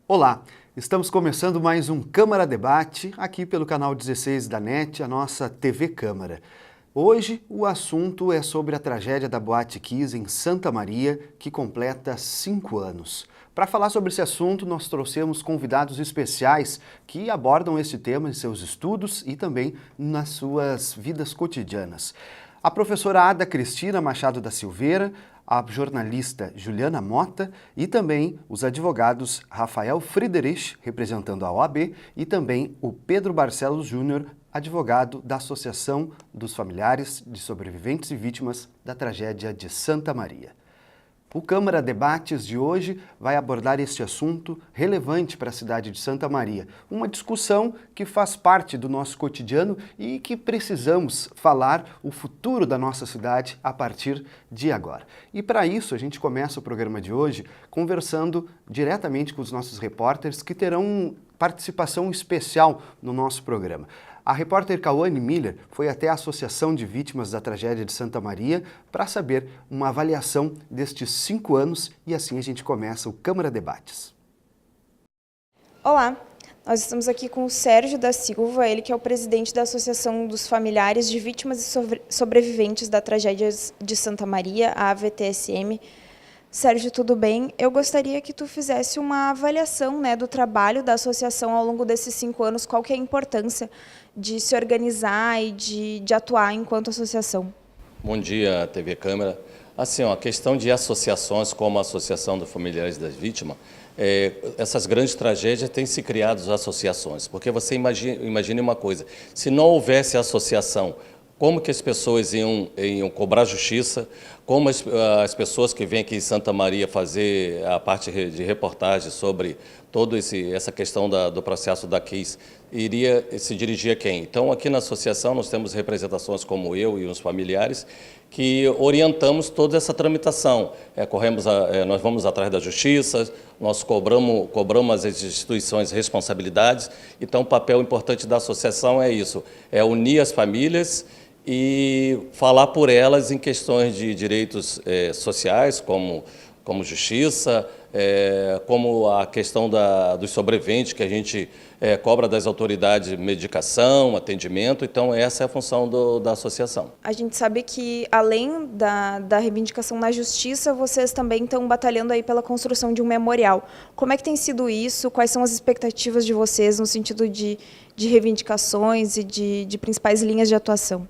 Olá, estamos começando mais um Câmara Debate aqui pelo canal 16 da NET, a nossa TV Câmara. Hoje o assunto é sobre a tragédia da Boate Kiss em Santa Maria, que completa 5 anos. Para falar sobre esse assunto, nós trouxemos convidados especiais que abordam esse tema em seus estudos e também nas suas vidas cotidianas. A professora Ada Cristina Machado da Silveira, a jornalista Juliana Mota e também os advogados Rafael Friedrich, representando a OAB, e também o Pedro Barcelos Júnior, advogado da Associação dos Familiares de Sobreviventes e Vítimas da Tragédia de Santa Maria. O Câmara Debates de hoje vai abordar este assunto relevante para a cidade de Santa Maria, uma discussão que faz parte do nosso cotidiano e que precisamos falar o futuro da nossa cidade a partir de agora. E para isso a gente começa o programa de hoje conversando diretamente com os nossos repórteres que terão participação especial no nosso programa. A repórter Cauane Miller foi até a Associação de Vítimas da Tragédia de Santa Maria para saber uma avaliação destes 5 anos e assim a gente começa o Câmara Debates. Olá, nós estamos aqui com o Sérgio da Silva, ele que é o presidente da Associação dos Familiares de Vítimas e Sobreviventes da Tragédia de Santa Maria, a AVTSM. Sérgio, tudo bem? Eu gostaria que tu fizesse uma avaliação, do trabalho da associação ao longo desses 5 anos, qual que é a importância de se organizar e de atuar enquanto associação. Bom dia, TV Câmara. Assim, a questão de associações como a Associação dos Familiares das Vítimas, essas grandes tragédias têm se criado associações, porque você imagine uma coisa, se não houvesse associação, como que as pessoas iam cobrar justiça, como as pessoas que vêm aqui em Santa Maria fazer a parte de reportagem sobre toda essa questão do processo da Kiss, iria se dirigir a quem? Então, aqui na associação, nós temos representações como eu e os familiares, que orientamos toda essa tramitação. Nós vamos atrás da justiça, nós cobramos as instituições responsabilidades. Então, o papel importante da associação é isso, é unir as famílias e falar por elas em questões de direitos sociais, como justiça, como a questão dos sobreviventes, que a gente cobra das autoridades medicação, atendimento. Então, essa é a função da associação. A gente sabe que, além da reivindicação na justiça, vocês também estão batalhando aí pela construção de um memorial. Como é que tem sido isso? Quais são as expectativas de vocês no sentido de reivindicações e de principais linhas de atuação?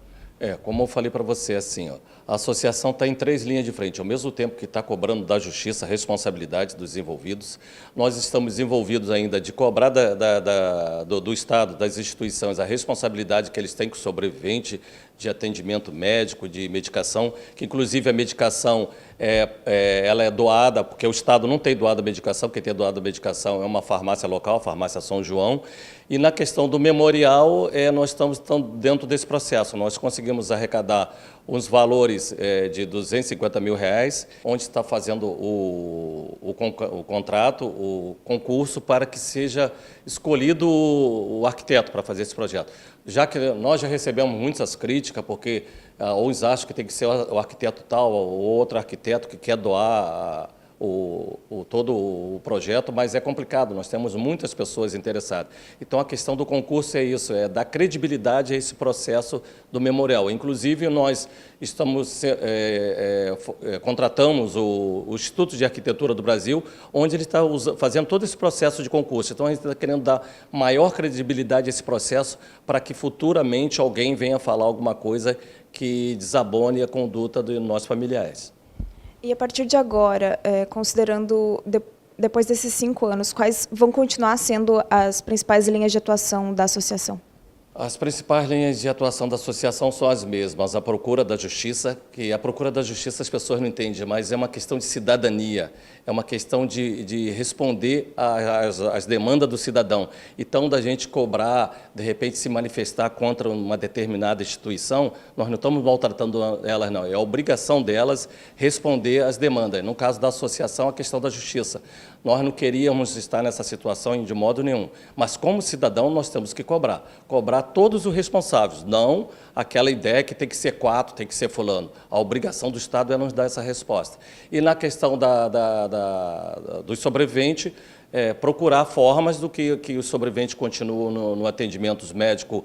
Como eu falei para você, assim, a associação está em 3 linhas de frente. Ao mesmo tempo que está cobrando da justiça a responsabilidade dos envolvidos, nós estamos envolvidos ainda de cobrar do Estado, das instituições, a responsabilidade que eles têm com o sobrevivente de atendimento médico, de medicação, que inclusive a medicação ela é doada, porque o Estado não tem doado a medicação, quem tem doado a medicação é uma farmácia local, a farmácia São João. E na questão do memorial, nós estamos dentro desse processo. Nós conseguimos arrecadar uns valores de R$250 mil, onde está fazendo o contrato, o concurso, para que seja escolhido o arquiteto para fazer esse projeto. Já que nós já recebemos muitas críticas, porque uns acham que tem que ser o arquiteto tal ou outro arquiteto que quer doar todo o projeto, mas é complicado, nós temos muitas pessoas interessadas. Então, a questão do concurso é isso, é dar credibilidade a esse processo do memorial. Inclusive, nós contratamos o Instituto de Arquitetura do Brasil, onde ele está fazendo todo esse processo de concurso. Então, a gente está querendo dar maior credibilidade a esse processo para que futuramente alguém venha falar alguma coisa que desabone a conduta dos nossos familiares. E a partir de agora, considerando, depois desses 5 anos, quais vão continuar sendo as principais linhas de atuação da associação? As principais linhas de atuação da associação são as mesmas. A procura da justiça, que a procura da justiça as pessoas não entendem, mas é uma questão de cidadania, é uma questão de responder às demandas do cidadão. Então, da gente cobrar, de repente, se manifestar contra uma determinada instituição, nós não estamos maltratando elas, não. É a obrigação delas responder às demandas. No caso da associação, a questão da justiça. Nós não queríamos estar nessa situação de modo nenhum, mas como cidadão nós temos que cobrar todos os responsáveis, não aquela ideia que tem que ser 4, tem que ser fulano. A obrigação do Estado é nos dar essa resposta. E na questão dos sobreviventes, procurar formas do que os sobreviventes continuam no atendimento médico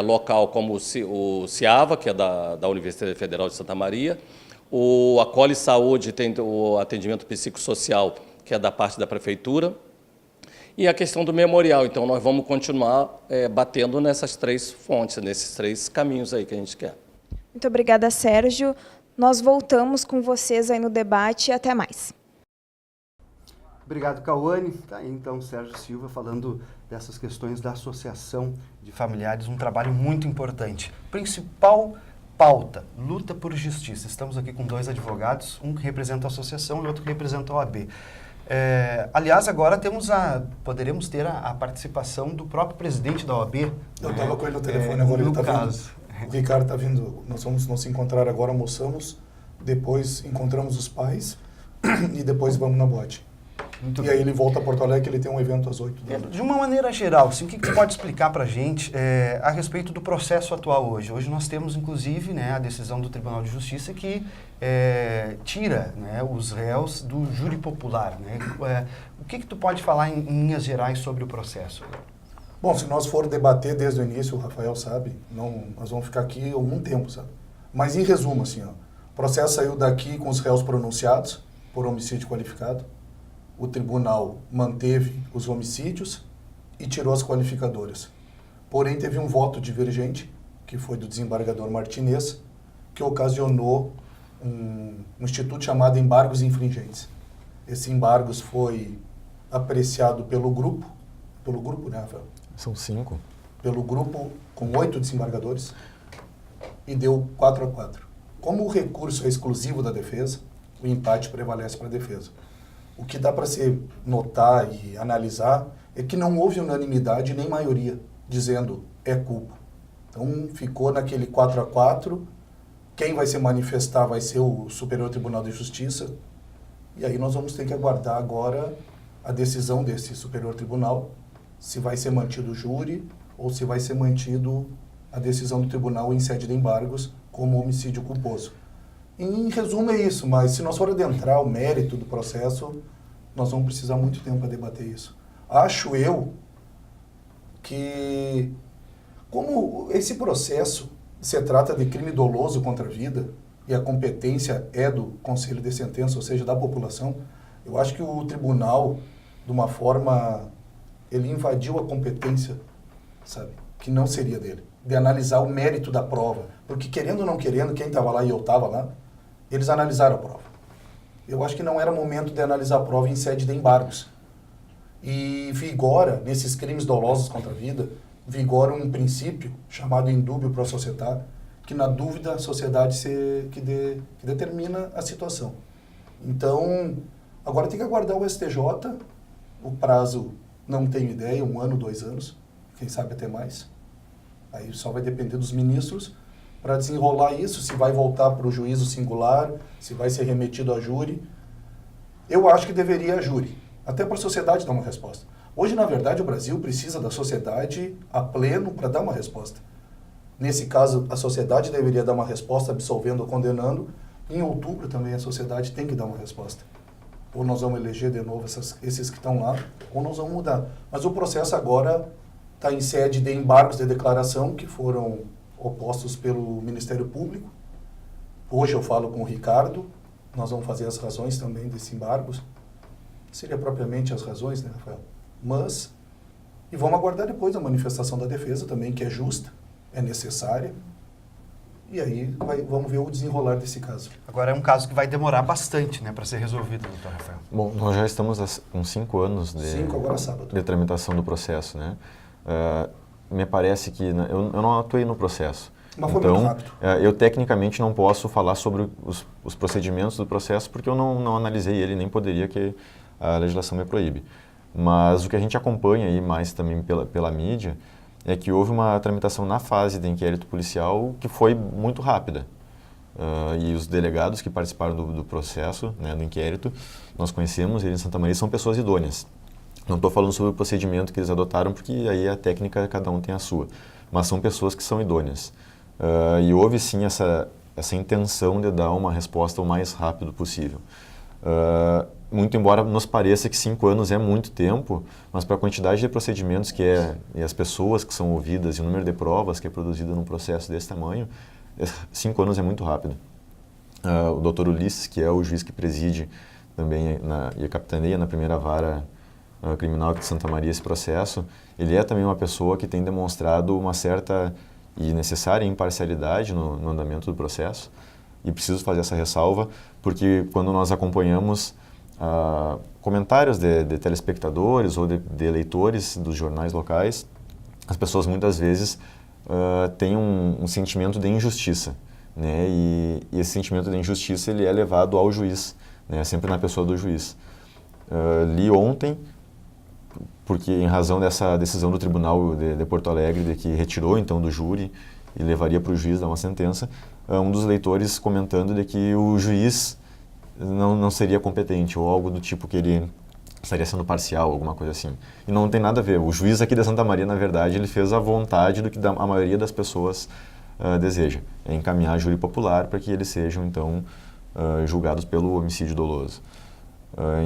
local, como o CIAVA, que é da Universidade Federal de Santa Maria, o Acolhe Saúde tem o atendimento psicossocial, que é da parte da Prefeitura, e a questão do memorial. Então, nós vamos continuar batendo nessas 3 fontes, nesses 3 caminhos aí que a gente quer. Muito obrigada, Sérgio. Nós voltamos com vocês aí no debate e até mais. Obrigado, Cauane. Tá aí, então, Sérgio Silva falando dessas questões da Associação de Familiares, um trabalho muito importante. Principal pauta, luta por justiça. Estamos aqui com 2 advogados, um que representa a associação e outro que representa a OAB. Aliás, agora poderemos ter a participação do próprio presidente da OAB. Eu estava com ele no telefone agora, ele está vindo. O Ricardo está vindo, nós vamos nos encontrar agora, almoçamos, depois encontramos os pais e depois vamos na boate. Muito e bem. aí ele volta a Porto Alegre, ele tem um evento às 8 da noite. De uma maneira geral, assim, o que você pode explicar para a gente a respeito do processo atual hoje? Hoje nós temos, inclusive, a decisão do Tribunal de Justiça que tira os réus do júri popular. O que tu pode falar em linhas gerais sobre o processo? Bom, se nós for debater desde o início, o Rafael sabe, nós vamos ficar aqui algum tempo, sabe? Mas em resumo, assim, o processo saiu daqui com os réus pronunciados por homicídio qualificado. O tribunal manteve os homicídios e tirou as qualificadoras. Porém, teve um voto divergente, que foi do desembargador Martinez, que ocasionou um instituto chamado embargos infringentes. Esse embargos foi apreciado pelo grupo, né, Rafael? São 5. Pelo grupo com 8 desembargadores e deu 4-4. Como o recurso é exclusivo da defesa, o empate prevalece para a defesa. O que dá para se notar e analisar é que não houve unanimidade nem maioria dizendo é culpa. Então ficou naquele 4-4, quem vai se manifestar vai ser o Superior Tribunal de Justiça, e aí nós vamos ter que aguardar agora a decisão desse Superior Tribunal, se vai ser mantido o júri ou se vai ser mantido a decisão do tribunal em sede de embargos como homicídio culposo. Em resumo é isso, mas se nós for adentrar o mérito do processo, nós vamos precisar muito tempo para debater isso. Acho eu que, como esse processo se trata de crime doloso contra a vida, e a competência é do Conselho de Sentença, ou seja, da população, eu acho que o tribunal, de uma forma, ele invadiu a competência, sabe, que não seria dele, de analisar o mérito da prova. Porque querendo ou não querendo, quem estava lá e eu estava lá, eles analisaram a prova. Eu acho que não era momento de analisar a prova em sede de embargos. E vigora, nesses crimes dolosos contra a vida, vigora um princípio chamado indúbio pro società, que na dúvida a sociedade que determina a situação. Então, agora tem que aguardar o STJ, o prazo não tenho ideia, 1 ano, 2 anos, quem sabe até mais. Aí só vai depender dos ministros para desenrolar isso, se vai voltar para o juízo singular, se vai ser remetido a júri. Eu acho que deveria a júri, até para a sociedade dar uma resposta. Hoje, na verdade, o Brasil precisa da sociedade a pleno para dar uma resposta. Nesse caso, a sociedade deveria dar uma resposta absolvendo ou condenando. Em outubro também a sociedade tem que dar uma resposta. Ou nós vamos eleger de novo esses que estão lá, ou nós vamos mudar. Mas o processo agora está em sede de embargos de declaração que foram opostos pelo Ministério Público. Hoje eu falo com o Ricardo, nós vamos fazer as razões também desses embargos. Seria propriamente as razões, né, Rafael? Mas, e vamos aguardar depois a manifestação da defesa também, que é justa, é necessária. E aí vamos ver o desenrolar desse caso. Agora é um caso que vai demorar bastante, para ser resolvido, doutor Rafael. Bom, nós já estamos com 5 anos agora sábado. de tramitação do processo, né? Me parece que eu não atuei no processo. Mas foi muito rápido. Eu tecnicamente não posso falar sobre os procedimentos do processo porque eu não analisei ele, nem poderia, que a legislação me proíbe. Mas o que a gente acompanha aí mais também pela mídia é que houve uma tramitação na fase de inquérito policial que foi muito rápida. E os delegados que participaram do processo, né, do inquérito, nós conhecemos, eles em Santa Maria são pessoas idôneas. Não estou falando sobre o procedimento que eles adotaram, porque aí a técnica cada um tem a sua. Mas são pessoas que são idôneas. E houve sim essa intenção de dar uma resposta o mais rápido possível. Muito embora nos pareça que 5 anos é muito tempo, mas para a quantidade de procedimentos que é, e as pessoas que são ouvidas, e o número de provas que é produzido num processo desse tamanho, 5 anos é muito rápido. O Dr. Ulisses, que é o juiz que preside também e capitaneia na primeira vara criminal de Santa Maria esse processo, ele é também uma pessoa que tem demonstrado uma certa e necessária imparcialidade no andamento do processo. E preciso fazer essa ressalva, porque quando nós acompanhamos comentários de telespectadores ou de leitores dos jornais locais, as pessoas muitas vezes têm um sentimento de injustiça, né? E esse sentimento de injustiça ele é levado ao juiz, né? Sempre na pessoa do juiz. Li ontem, porque em razão dessa decisão do Tribunal de Porto Alegre, de que retirou então do júri e levaria para o juiz dar uma sentença, um dos leitores comentando de que o juiz não seria competente, ou algo do tipo que ele estaria sendo parcial, alguma coisa assim. E não tem nada a ver. O juiz aqui de Santa Maria, na verdade, ele fez a vontade do que a maioria das pessoas deseja, é encaminhar a júri popular para que eles sejam, então, julgados pelo homicídio doloso.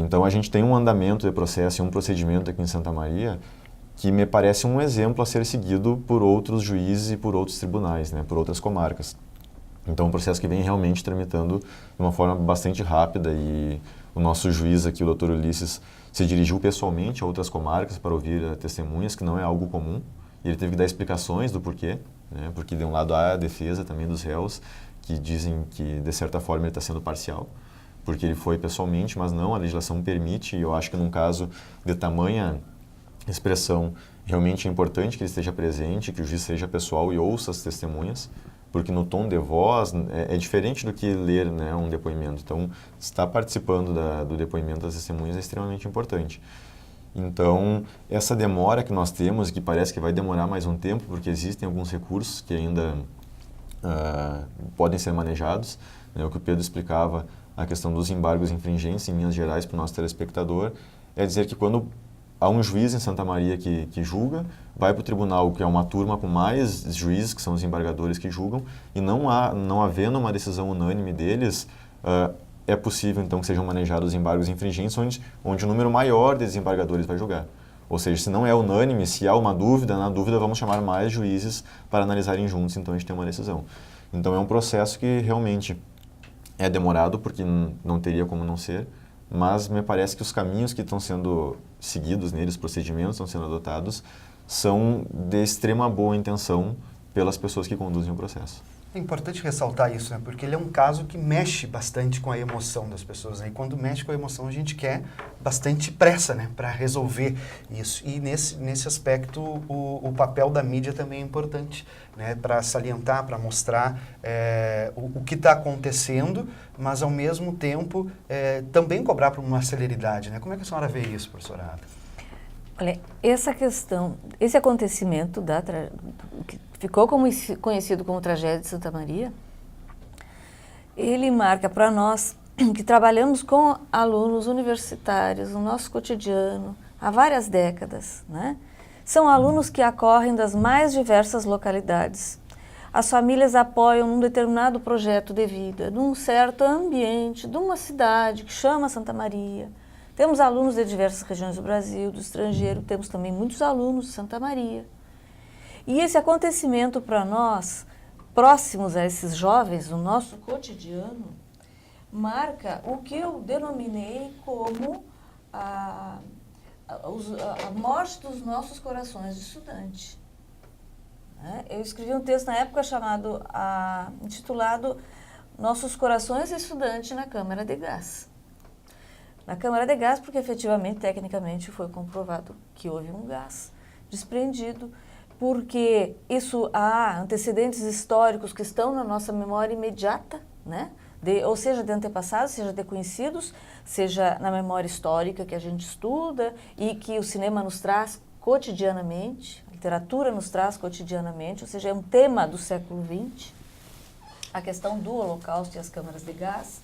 Então, a gente tem um andamento de processo e um procedimento aqui em Santa Maria que me parece um exemplo a ser seguido por outros juízes e por outros tribunais, né, por outras comarcas. Então, é um processo que vem realmente tramitando de uma forma bastante rápida e o nosso juiz aqui, o Dr. Ulisses, se dirigiu pessoalmente a outras comarcas para ouvir testemunhas, que não é algo comum, e ele teve que dar explicações do porquê, né, porque de um lado há a defesa também dos réus, que dizem que, de certa forma, ele está sendo parcial, porque ele foi pessoalmente, mas não, a legislação permite, e eu acho que num caso de tamanha expressão, realmente é importante que ele esteja presente, que o juiz seja pessoal e ouça as testemunhas, porque no tom de voz é diferente do que ler, né, um depoimento. Então, estar participando do depoimento das testemunhas é extremamente importante. Então, essa demora que nós temos, e que parece que vai demorar mais um tempo, porque existem alguns recursos que ainda podem ser manejados, né, o que o Pedro explicava, a questão dos embargos infringentes em Minas Gerais para o nosso telespectador, é dizer que quando há um juiz em Santa Maria que julga, vai para o tribunal, que é uma turma com mais juízes, que são os embargadores que julgam, e não havendo uma decisão unânime deles, é possível então que sejam manejados os embargos infringentes, onde o número maior de desembargadores vai julgar. Ou seja, se não é unânime, se há uma dúvida, na dúvida vamos chamar mais juízes para analisarem juntos, então a gente tem uma decisão. Então é um processo que realmente é demorado, porque não teria como não ser, mas me parece que os caminhos que estão sendo seguidos nele, os procedimentos que estão sendo adotados, são de extrema boa intenção pelas pessoas que conduzem o processo. É importante ressaltar isso, né? Porque ele é um caso que mexe bastante com a emoção das pessoas, né? E quando mexe com a emoção, a gente quer bastante pressa, né? Para resolver isso. E nesse aspecto, o papel da mídia também é importante, né? Para salientar, para mostrar o que está acontecendo, mas ao mesmo tempo também cobrar por uma celeridade, né? Como é que a senhora vê isso, professora Ada? Olha, essa questão, esse acontecimento que ficou conhecido como tragédia de Santa Maria, ele marca para nós que trabalhamos com alunos universitários no nosso cotidiano há várias décadas, né? São alunos que acorrem das mais diversas localidades. As famílias apoiam num determinado projeto de vida, num certo ambiente, de uma cidade que chama Santa Maria. Temos alunos de diversas regiões do Brasil, do estrangeiro, temos também muitos alunos de Santa Maria. E esse acontecimento para nós, próximos a esses jovens, no nosso cotidiano, marca o que eu denominei como a morte dos nossos corações de estudante. Eu escrevi um texto na época intitulado Nossos Corações de Estudante na Câmara de Gás. Na Câmara de Gás, porque efetivamente, tecnicamente, foi comprovado que houve um gás desprendido, porque isso há antecedentes históricos que estão na nossa memória imediata, né? Ou seja, de antepassados, seja de conhecidos, seja na memória histórica que a gente estuda e que o cinema nos traz cotidianamente, a literatura nos traz cotidianamente, ou seja, é um tema do século XX, a questão do Holocausto e as câmaras de gás,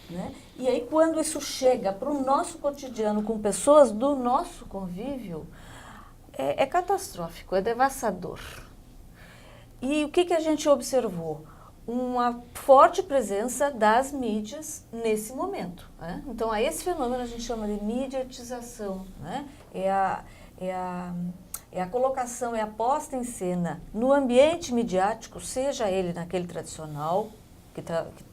né? E aí, quando isso chega para o nosso cotidiano, com pessoas do nosso convívio, é catastrófico, é devastador. E o que a gente observou? Uma forte presença das mídias nesse momento, né? Então, a esse fenômeno a gente chama de mediatização, né? É a colocação, é a posta em cena no ambiente midiático, seja ele naquele tradicional, que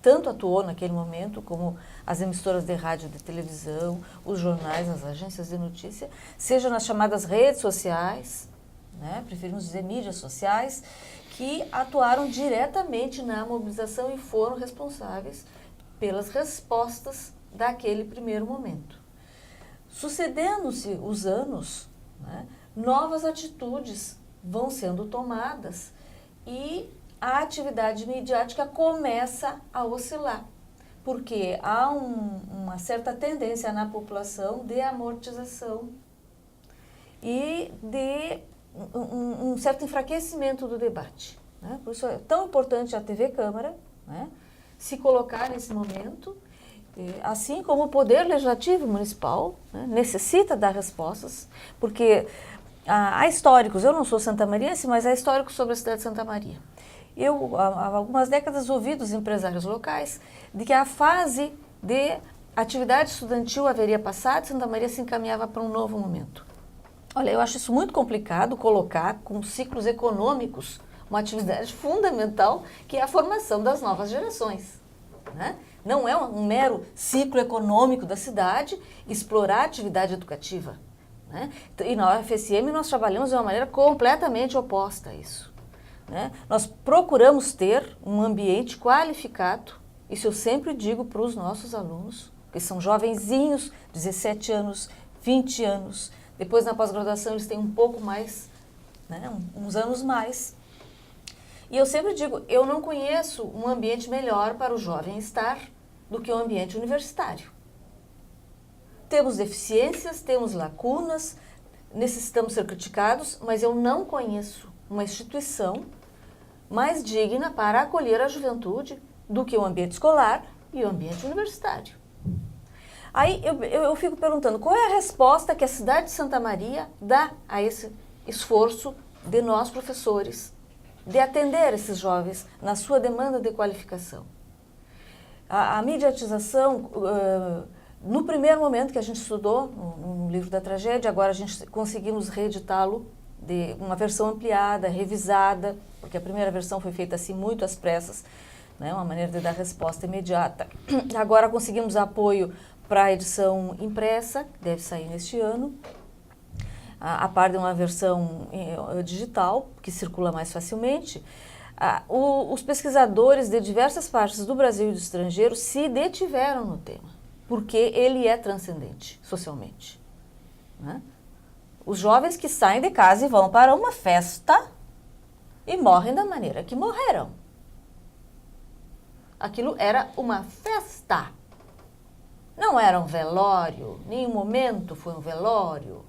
tanto atuou naquele momento, como as emissoras de rádio e de televisão, os jornais, as agências de notícia, seja nas chamadas redes sociais, né? Preferimos dizer mídias sociais, que atuaram diretamente na mobilização e foram responsáveis pelas respostas daquele primeiro momento. Sucedendo-se os anos, né, novas atitudes vão sendo tomadas e a atividade midiática começa a oscilar, porque há uma certa tendência na população de amortização e de um certo enfraquecimento do debate, né? Por isso é tão importante a TV Câmara, né, se colocar nesse momento, assim como o Poder Legislativo Municipal, né, necessita dar respostas, porque há históricos, eu não sou santamariense, mas há históricos sobre a cidade de Santa Maria. Eu, há algumas décadas, ouvi dos empresários locais de que a fase de atividade estudantil haveria passado e Santa Maria se encaminhava para um novo momento. Olha, eu acho isso muito complicado colocar com ciclos econômicos uma atividade fundamental que é a formação das novas gerações, né? Não é um mero ciclo econômico da cidade explorar a atividade educativa, né? E na UFSM nós trabalhamos de uma maneira completamente oposta a isso, né? Nós procuramos ter um ambiente qualificado, isso eu sempre digo para os nossos alunos, que são jovenzinhos, 17 anos, 20 anos, depois na pós-graduação eles têm um pouco mais, né, uns anos mais. E eu sempre digo, eu não conheço um ambiente melhor para o jovem estar do que o ambiente universitário. Temos deficiências, temos lacunas, necessitamos ser criticados, mas eu não conheço uma instituição mais digna para acolher a juventude do que o ambiente escolar e o ambiente universitário. Aí eu fico perguntando, qual é a resposta que a cidade de Santa Maria dá a esse esforço de nós, professores, de atender esses jovens na sua demanda de qualificação? A mediatização, no primeiro momento que a gente estudou no livro da tragédia, agora a gente conseguimos reeditá-lo de uma versão ampliada, revisada, porque a primeira versão foi feita assim muito às pressas, né, uma maneira de dar resposta imediata. Agora conseguimos apoio para a edição impressa, que deve sair neste ano, a par de uma versão digital, que circula mais facilmente. Os pesquisadores de diversas partes do Brasil e do estrangeiro se detiveram no tema, porque ele é transcendente socialmente, né? Os jovens que saem de casa e vão para uma festa e morrem da maneira que morreram. Aquilo era uma festa. Não era um velório, nenhum momento foi um velório.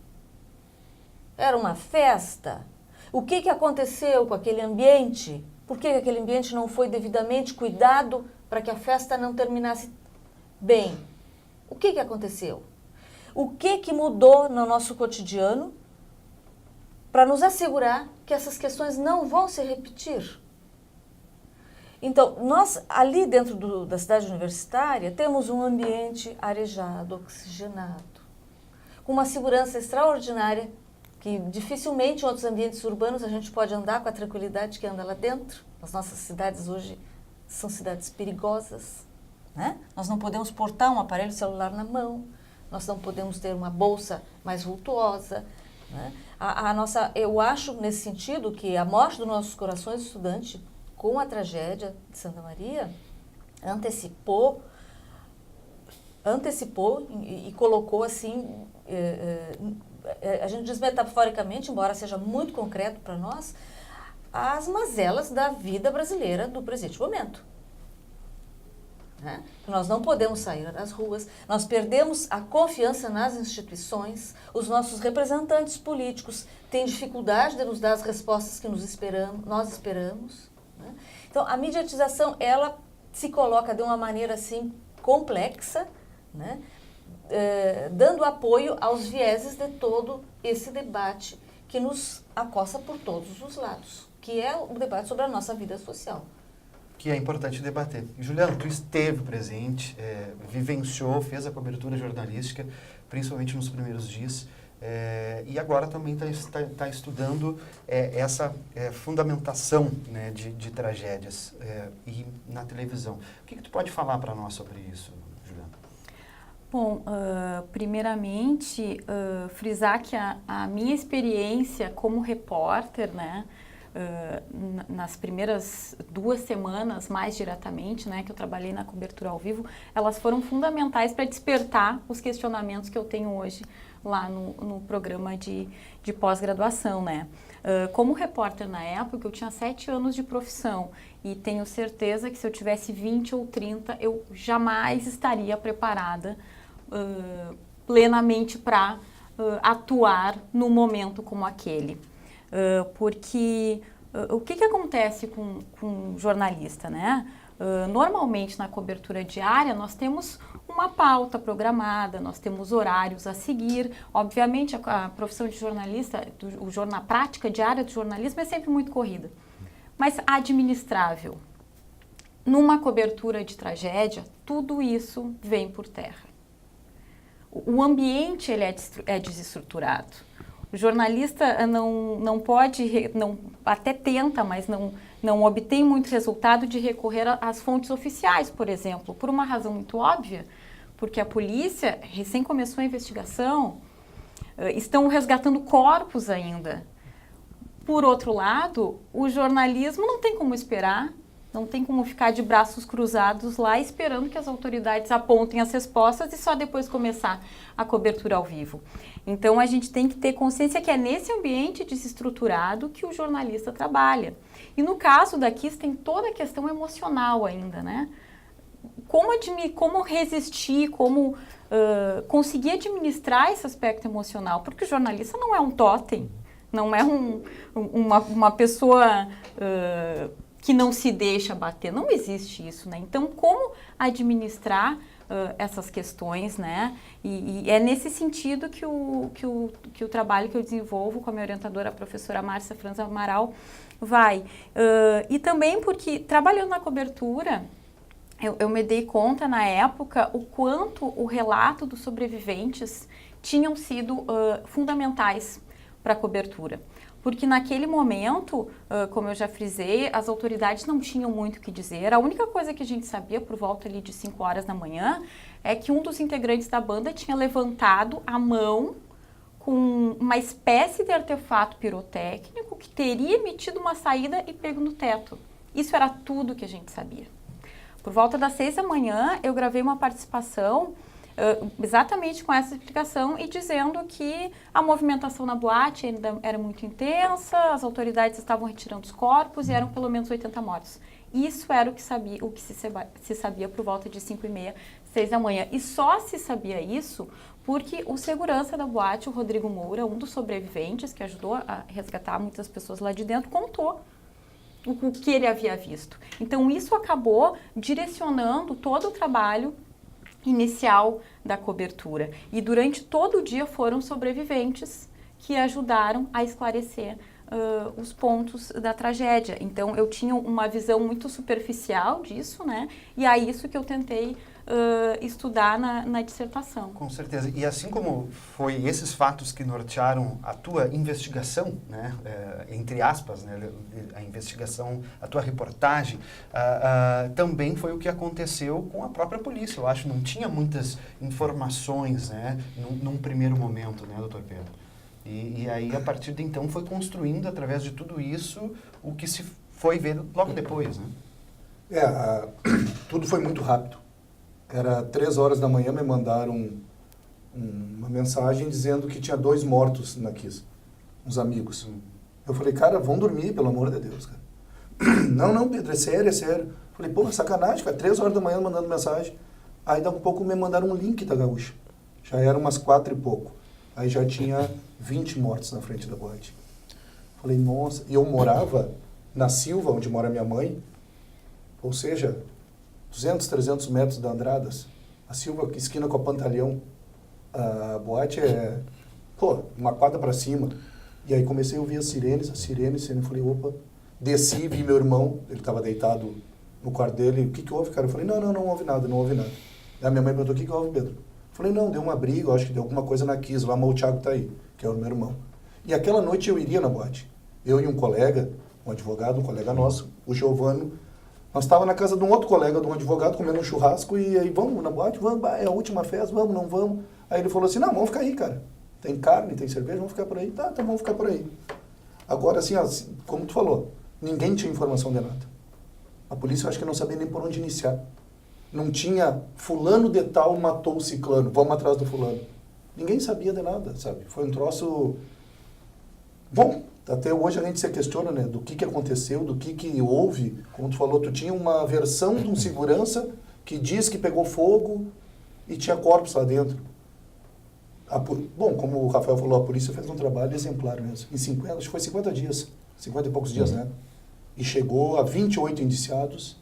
Era uma festa. O que aconteceu com aquele ambiente? Por que aquele ambiente não foi devidamente cuidado para que a festa não terminasse bem? O que aconteceu? O que mudou no nosso cotidiano para nos assegurar que essas questões não vão se repetir? Então, nós ali dentro da cidade universitária temos um ambiente arejado, oxigenado, com uma segurança extraordinária que dificilmente em outros ambientes urbanos a gente pode andar com a tranquilidade que anda lá dentro. As nossas cidades hoje são cidades perigosas, né? Nós não podemos portar um aparelho celular na mão, nós não podemos ter uma bolsa mais vultuosa, né? Eu acho nesse sentido que a morte dos nossos corações estudantes com a tragédia de Santa Maria antecipou e colocou assim, a gente diz metaforicamente, embora seja muito concreto para nós, as mazelas da vida brasileira do presente momento. Né? Nós não podemos sair das ruas, nós perdemos a confiança nas instituições, os nossos representantes políticos têm dificuldade de nos dar as respostas que nós esperamos. Então, a mediatização, ela se coloca de uma maneira assim complexa, né? Dando apoio aos vieses de todo esse debate que nos acossa por todos os lados, que é o debate sobre a nossa vida social. Que é importante debater. Juliano, tu esteve presente, vivenciou, fez a cobertura jornalística, principalmente nos primeiros dias, e agora também está estudando essa fundamentação, né, de tragédias e na televisão. O que tu pode falar para nós sobre isso, Juliano? Bom, primeiramente, frisar que a minha experiência como repórter, né, nas primeiras 2 semanas, mais diretamente, né, que eu trabalhei na cobertura ao vivo, elas foram fundamentais para despertar os questionamentos que eu tenho hoje lá no programa de pós-graduação, né. Como repórter na época, eu tinha 7 anos de profissão e tenho certeza que se eu tivesse 20 ou 30, eu jamais estaria preparada plenamente para atuar num momento como aquele. Porque o que acontece com um jornalista, né? Normalmente na cobertura diária nós temos uma pauta programada, nós temos horários a seguir. Obviamente a profissão de jornalista, a prática diária do jornalismo é sempre muito corrida, mas administrável. Numa cobertura de tragédia, tudo isso vem por terra. O ambiente ele é desestruturado. O jornalista não pode, até tenta, mas não obtém muito resultado de recorrer às fontes oficiais, por exemplo, por uma razão muito óbvia, porque a polícia recém começou a investigação, estão resgatando corpos ainda. Por outro lado, o jornalismo não tem como esperar, não tem como ficar de braços cruzados lá esperando que as autoridades apontem as respostas e só depois começar a cobertura ao vivo. Então, a gente tem que ter consciência que é nesse ambiente desestruturado que o jornalista trabalha. E no caso da Kiss tem toda a questão emocional ainda, né? Como resistir, como conseguir administrar esse aspecto emocional, porque o jornalista não é um totem, não é uma pessoa que não se deixa bater, não existe isso, né? Então, como administrar essas questões, né? E é nesse sentido que o trabalho que eu desenvolvo com a minha orientadora, a professora Márcia Franz Amaral, vai. E também porque, trabalhando na cobertura, eu me dei conta na época o quanto o relato dos sobreviventes tinham sido fundamentais para a cobertura. Porque naquele momento, como eu já frisei, as autoridades não tinham muito o que dizer. A única coisa que a gente sabia por volta ali de 5 horas da manhã é que um dos integrantes da banda tinha levantado a mão com uma espécie de artefato pirotécnico que teria emitido uma saída e pego no teto. Isso era tudo que a gente sabia. Por volta das 6 da manhã, eu gravei uma participação exatamente com essa explicação e dizendo que a movimentação na boate ainda era muito intensa, as autoridades estavam retirando os corpos e eram pelo menos 80 mortos. Isso era o que se sabia por volta de 5h30, 6 da manhã. E só se sabia isso porque o segurança da boate, o Rodrigo Moura, um dos sobreviventes que ajudou a resgatar muitas pessoas lá de dentro, contou o que ele havia visto. Então isso acabou direcionando todo o trabalho inicial da cobertura. E durante todo o dia foram sobreviventes que ajudaram a esclarecer os pontos da tragédia. Então, eu tinha uma visão muito superficial disso, né? E é isso que eu tentei estudar na dissertação. Com certeza. E assim como foi esses fatos que nortearam a tua investigação, né, entre aspas, né, a investigação, a tua reportagem, também foi o que aconteceu com a própria polícia. Eu acho que não tinha muitas informações, né, num primeiro momento, né, doutor Pedro? E aí, a partir de então, foi construindo, através de tudo isso, o que se foi ver logo depois, né? Tudo foi muito rápido. Era 3 horas da manhã, me mandaram uma mensagem dizendo que tinha 2 mortos na Kiss, uns amigos. Eu falei, cara, vão dormir, pelo amor de Deus, cara. Não, Pedro, é sério, é sério. Falei, pô, sacanagem, cara, 3 horas da manhã mandando mensagem. Aí, daqui a pouco, me mandaram um link da Gaúcha. Já eram umas 4 e pouco. Aí já tinha 20 mortos na frente da boate. Falei, nossa, e eu morava na Silva, onde mora minha mãe, ou seja, 200, 300 metros da Andradas, a Silva, esquina com a Pantalhão. A boate é, uma quadra para cima. E aí comecei a ouvir as sirenes, eu falei, opa. Desci, vi meu irmão, ele estava deitado no quarto dele. O que houve, cara? Eu falei, não houve nada. Aí minha mãe perguntou, o que houve, Pedro? Eu falei, não, deu uma briga, acho que deu alguma coisa na Kiss lá, mas o Thiago tá aí, que é o meu irmão. E aquela noite eu iria na boate. Eu e um colega, um advogado, um colega nosso, o Giovano, nós estávamos na casa de um outro colega, de um advogado, comendo um churrasco, e aí, vamos na boate? Vamos, é a última festa, vamos, não vamos? Aí ele falou assim, não, vamos ficar aí, cara. Tem carne, tem cerveja, vamos ficar por aí. Tá, vamos ficar por aí. Agora, assim, como tu falou, ninguém tinha informação de nada. A polícia, eu acho que não sabia nem por onde iniciar. Não tinha fulano de tal matou o ciclano, vamos atrás do fulano. Ninguém sabia de nada, sabe? Foi um troço... Bom, até hoje a gente se questiona, né, do que aconteceu, do que houve. Como tu falou, tu tinha uma versão de um segurança que diz que pegou fogo e tinha corpos lá dentro. Bom, como o Rafael falou, a polícia fez um trabalho exemplar mesmo. Em 50, acho que foi 50 dias, 50 e poucos dias, né? E chegou a 28 indiciados.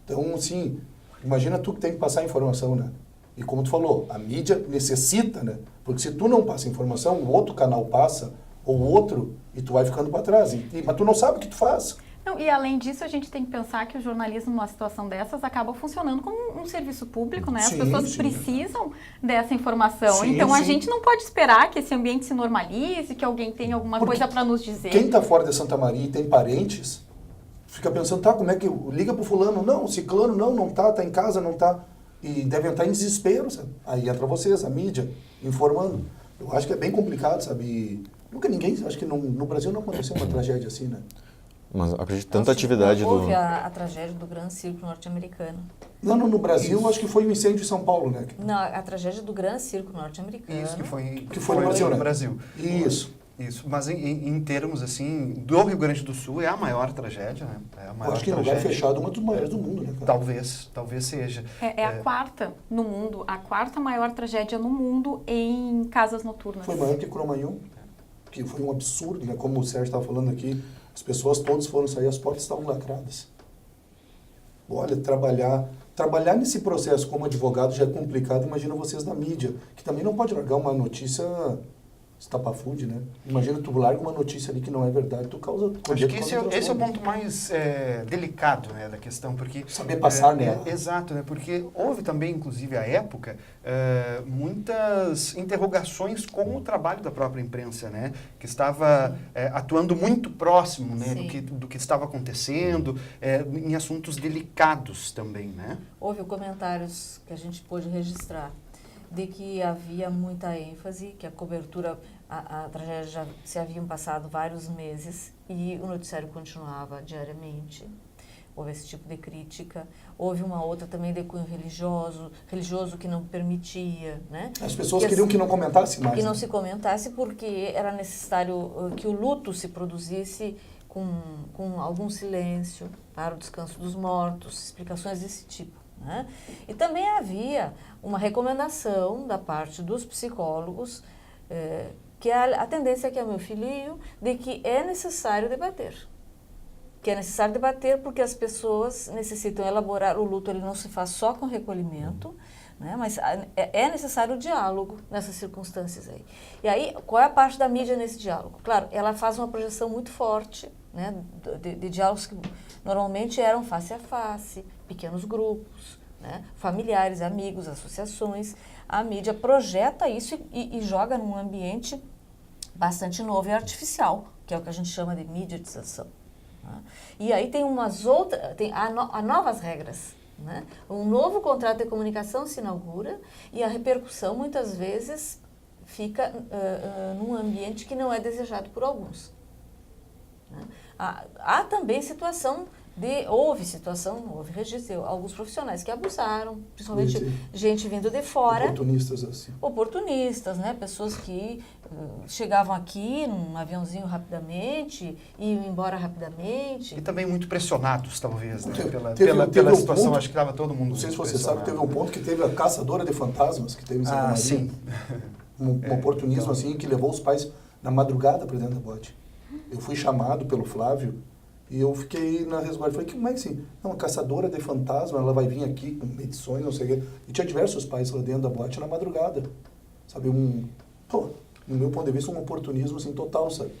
Então, assim, imagina tu que tem que passar a informação, né? E como tu falou, a mídia necessita, né? Porque se tu não passa informação, o outro canal passa, ou outro, e tu vai ficando para trás. Mas tu não sabe o que tu faz. Não, e além disso, a gente tem que pensar que o jornalismo, numa situação dessas, acaba funcionando como um serviço público, né? As pessoas precisam dessa informação. Então, a gente não pode esperar que esse ambiente se normalize, que alguém tenha alguma coisa para nos dizer. Quem está fora de Santa Maria e tem parentes, fica pensando, tá, como é que liga pro fulano? Não, ciclano não tá em casa, não tá. E devem estar em desespero, sabe? Aí entra vocês, a mídia, informando. Eu acho que é bem complicado, sabe? E nunca ninguém, acho que no Brasil não aconteceu uma tragédia assim, né? Mas acredito tanta atividade houve a tragédia do Gran Circo norte-americano. Não, no Brasil, acho que foi o incêndio em São Paulo, né? Não, a tragédia do Gran Circo norte-americano. Isso, que foi no Brasil. Isso. Mas em termos, assim, do Rio Grande do Sul é a maior tragédia, né? É a maior acho que em lugar fechado, uma dos maiores do mundo, né? Cara? Talvez seja. É a quarta no mundo, a quarta maior tragédia no mundo em casas noturnas. Foi maior que Cromagnon, que foi um absurdo, né? Como o Sérgio estava falando aqui, as pessoas todas foram sair, as portas estavam lacradas. Olha, trabalhar nesse processo como advogado já é complicado, imagina vocês na mídia, que também não pode largar uma notícia estapafúrdia, né? Imagina tu larga uma notícia ali que não é verdade, tu causa... Acho que esse é o ponto mais delicado, né, da questão, porque... Saber passar nela. Exato, né, porque houve também, inclusive, à época, muitas interrogações com o trabalho da própria imprensa, né, que estava atuando muito próximo, né, do que estava acontecendo, em assuntos delicados também, né? Houve comentários que a gente pôde registrar de que havia muita ênfase, que a cobertura, a tragédia já se haviam passado vários meses e o noticiário continuava diariamente. Houve esse tipo de crítica. Houve uma outra também de cunho religioso que não permitia, né? As pessoas queriam que não comentasse mais. Que não se comentasse porque era necessário que o luto se produzisse com algum silêncio para o descanso dos mortos, explicações desse tipo. Né? E também havia uma recomendação da parte dos psicólogos, que a tendência é que é o meu filho, de que é necessário debater. Que é necessário debater porque as pessoas necessitam elaborar o luto, ele não se faz só com recolhimento, né? Mas é necessário o diálogo nessas circunstâncias aí. E aí, qual é a parte da mídia nesse diálogo? Claro, ela faz uma projeção muito forte, né, de diálogos que normalmente eram face a face, pequenos grupos, né, familiares, amigos, associações. A mídia projeta isso e joga num ambiente bastante novo e artificial, que é o que a gente chama de mediatização. Né? E aí tem há novas regras. Né? Um novo contrato de comunicação se inaugura e a repercussão muitas vezes fica num ambiente que não é desejado por alguns. Né? Há também houve registro de alguns profissionais que abusaram, principalmente gente vindo de fora. Oportunistas, assim. Oportunistas, né? Pessoas que chegavam aqui num aviãozinho rapidamente, iam embora rapidamente. E também muito pressionados, talvez, né? Pela situação, ponto, acho que estava todo mundo. Não sei se você sabe, teve um ponto que teve a caçadora de fantasmas, que teve em Santa Maria. Sim. Um oportunismo, assim, que levou os pais na madrugada para dentro da boate. Eu fui chamado pelo Flávio, E eu fiquei na resguarda. Falei, como é que assim? Não, uma caçadora de fantasma, ela vai vir aqui com medições, não sei o quê. E tinha diversos pais lá dentro da boate na madrugada. Sabe, no meu ponto de vista, um oportunismo assim, total, sabe?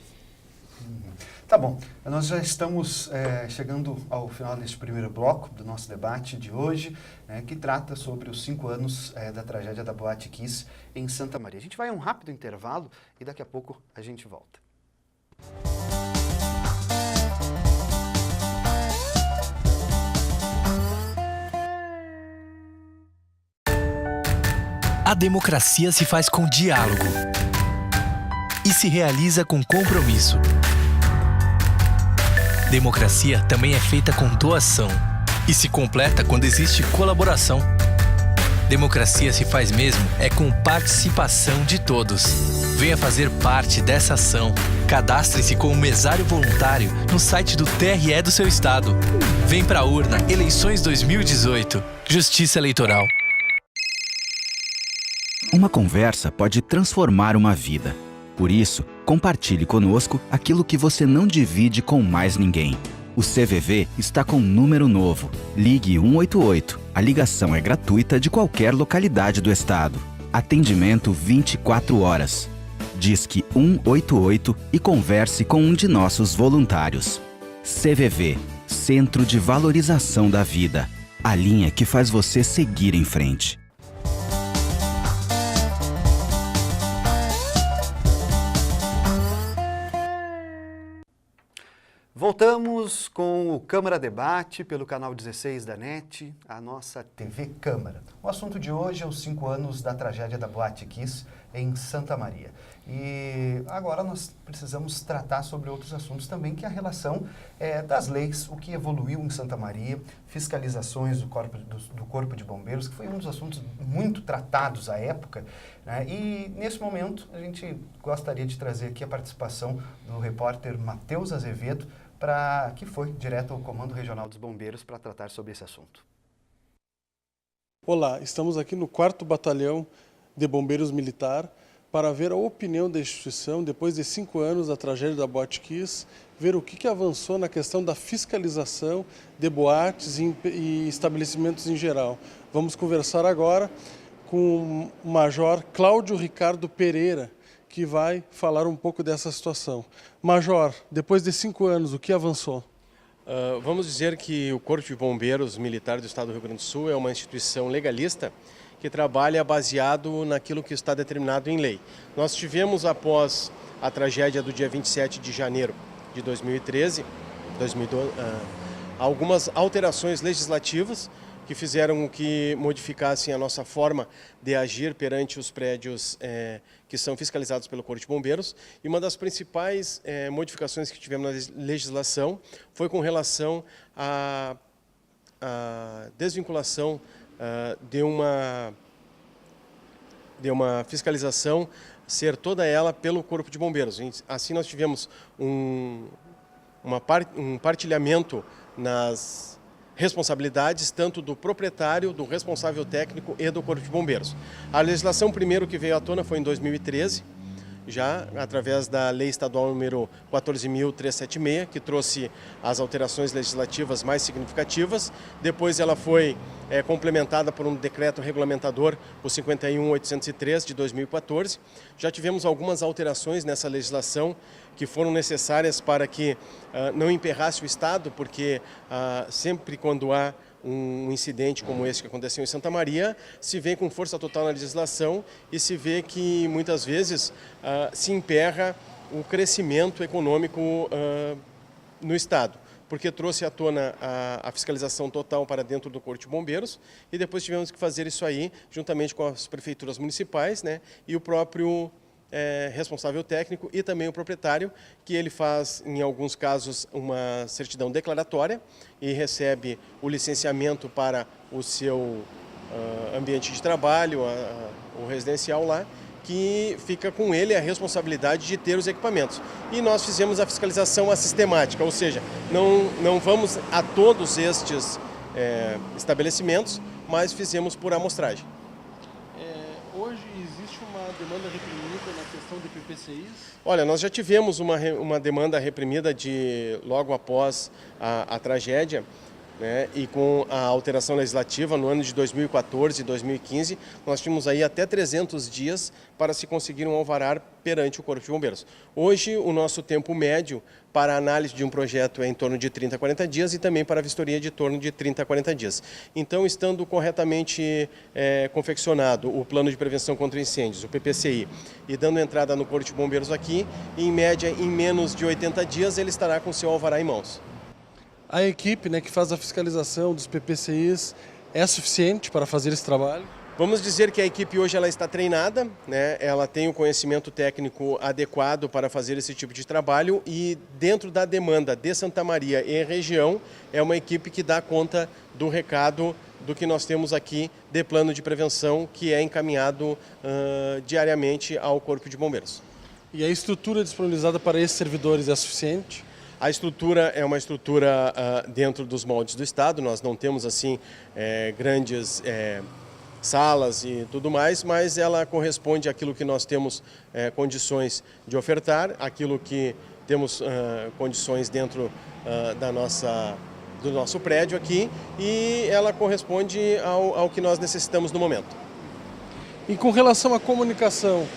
Tá bom, nós já estamos chegando ao final deste primeiro bloco do nosso debate de hoje, né, que trata sobre os 5 anos da tragédia da Boate Kiss em Santa Maria. A gente vai a um rápido intervalo e daqui a pouco a gente volta. A democracia se faz com diálogo e se realiza com compromisso. Democracia também é feita com doação e se completa quando existe colaboração. Democracia se faz mesmo com participação de todos. Venha fazer parte dessa ação. Cadastre-se como mesário voluntário no site do TRE do seu estado. Vem pra urna, eleições 2018. Justiça Eleitoral. Uma conversa pode transformar uma vida. Por isso, compartilhe conosco aquilo que você não divide com mais ninguém. O CVV está com um número novo. Ligue 188. A ligação é gratuita de qualquer localidade do estado. Atendimento 24 horas. Disque 188 e converse com um de nossos voluntários. CVV, Centro de Valorização da Vida. A linha que faz você seguir em frente. Voltamos com o Câmara Debate pelo canal 16 da NET, a nossa TV Câmara. O assunto de hoje é os 5 anos da tragédia da Boate Kiss em Santa Maria. E agora nós precisamos tratar sobre outros assuntos também, que é a relação das leis, o que evoluiu em Santa Maria, fiscalizações do Corpo de Bombeiros, que foi um dos assuntos muito tratados à época, né? E nesse momento a gente gostaria de trazer aqui a participação do repórter Matheus Azevedo, que foi direto ao Comando Regional dos Bombeiros para tratar sobre esse assunto. Olá, estamos aqui no 4º Batalhão de Bombeiros Militar para ver a opinião da instituição depois de 5 anos da tragédia da Boate Kiss, ver o que avançou na questão da fiscalização de boates e estabelecimentos em geral. Vamos conversar agora com o Major Cláudio Ricardo Pereira, que vai falar um pouco dessa situação. Major, depois de 5 anos, o que avançou? Vamos dizer que o Corpo de Bombeiros Militar do Estado do Rio Grande do Sul é uma instituição legalista que trabalha baseado naquilo que está determinado em lei. Nós tivemos, após a tragédia do dia 27 de janeiro de 2013, algumas alterações legislativas que fizeram que modificassem a nossa forma de agir perante os prédios que são fiscalizados pelo Corpo de Bombeiros. E uma das principais modificações que tivemos na legislação foi com relação à desvinculação de uma fiscalização ser toda ela pelo Corpo de Bombeiros. Assim nós tivemos um partilhamento nas responsabilidades tanto do proprietário, do responsável técnico e do Corpo de Bombeiros. A legislação primeiro que veio à tona foi em 2013, já através da Lei Estadual número 14.376, que trouxe as alterações legislativas mais significativas. Depois ela foi complementada por um decreto regulamentador, o 51.803 de 2014. Já tivemos algumas alterações nessa legislação que foram necessárias para que não emperrasse o Estado, porque sempre quando há um incidente como esse que aconteceu em Santa Maria, se vê com força total na legislação e se vê que muitas vezes se emperra o crescimento econômico no Estado, porque trouxe à tona a fiscalização total para dentro do Corpo de Bombeiros e depois tivemos que fazer isso aí juntamente com as prefeituras municipais, né, e o próprio responsável técnico e também o proprietário, que ele faz, em alguns casos, uma certidão declaratória e recebe o licenciamento para o seu ambiente de trabalho, o residencial lá, que fica com ele a responsabilidade de ter os equipamentos. E nós fizemos a fiscalização sistemática, ou seja, não vamos a todos estes estabelecimentos, mas fizemos por amostragem. Hoje existe uma demanda demanda reprimida na questão de PPCIs? Olha, nós já tivemos uma demanda reprimida logo após a tragédia, né, e com a alteração legislativa no ano de 2014 e 2015, nós tínhamos aí até 300 dias para se conseguir um alvará perante o Corpo de Bombeiros. Hoje, o nosso tempo médio para a análise de um projeto é em torno de 30 a 40 dias e também para a vistoria de torno de 30 a 40 dias. Então, estando corretamente confeccionado o Plano de Prevenção contra Incêndios, o PPCI, e dando entrada no Corpo de Bombeiros aqui, em média, em menos de 80 dias, ele estará com seu alvará em mãos. A equipe, né, que faz a fiscalização dos PPCIs é suficiente para fazer esse trabalho? Vamos dizer que a equipe hoje ela está treinada, né? Ela tem o conhecimento técnico adequado para fazer esse tipo de trabalho e dentro da demanda de Santa Maria e região é uma equipe que dá conta do recado do que nós temos aqui de plano de prevenção que é encaminhado diariamente ao Corpo de Bombeiros. E a estrutura disponibilizada para esses servidores é suficiente? A estrutura é uma estrutura dentro dos moldes do Estado, nós não temos assim grandes salas e tudo mais, mas ela corresponde àquilo que nós temos condições de ofertar, aquilo que temos condições dentro do nosso prédio aqui e ela corresponde ao que nós necessitamos no momento. E com relação à comunicação,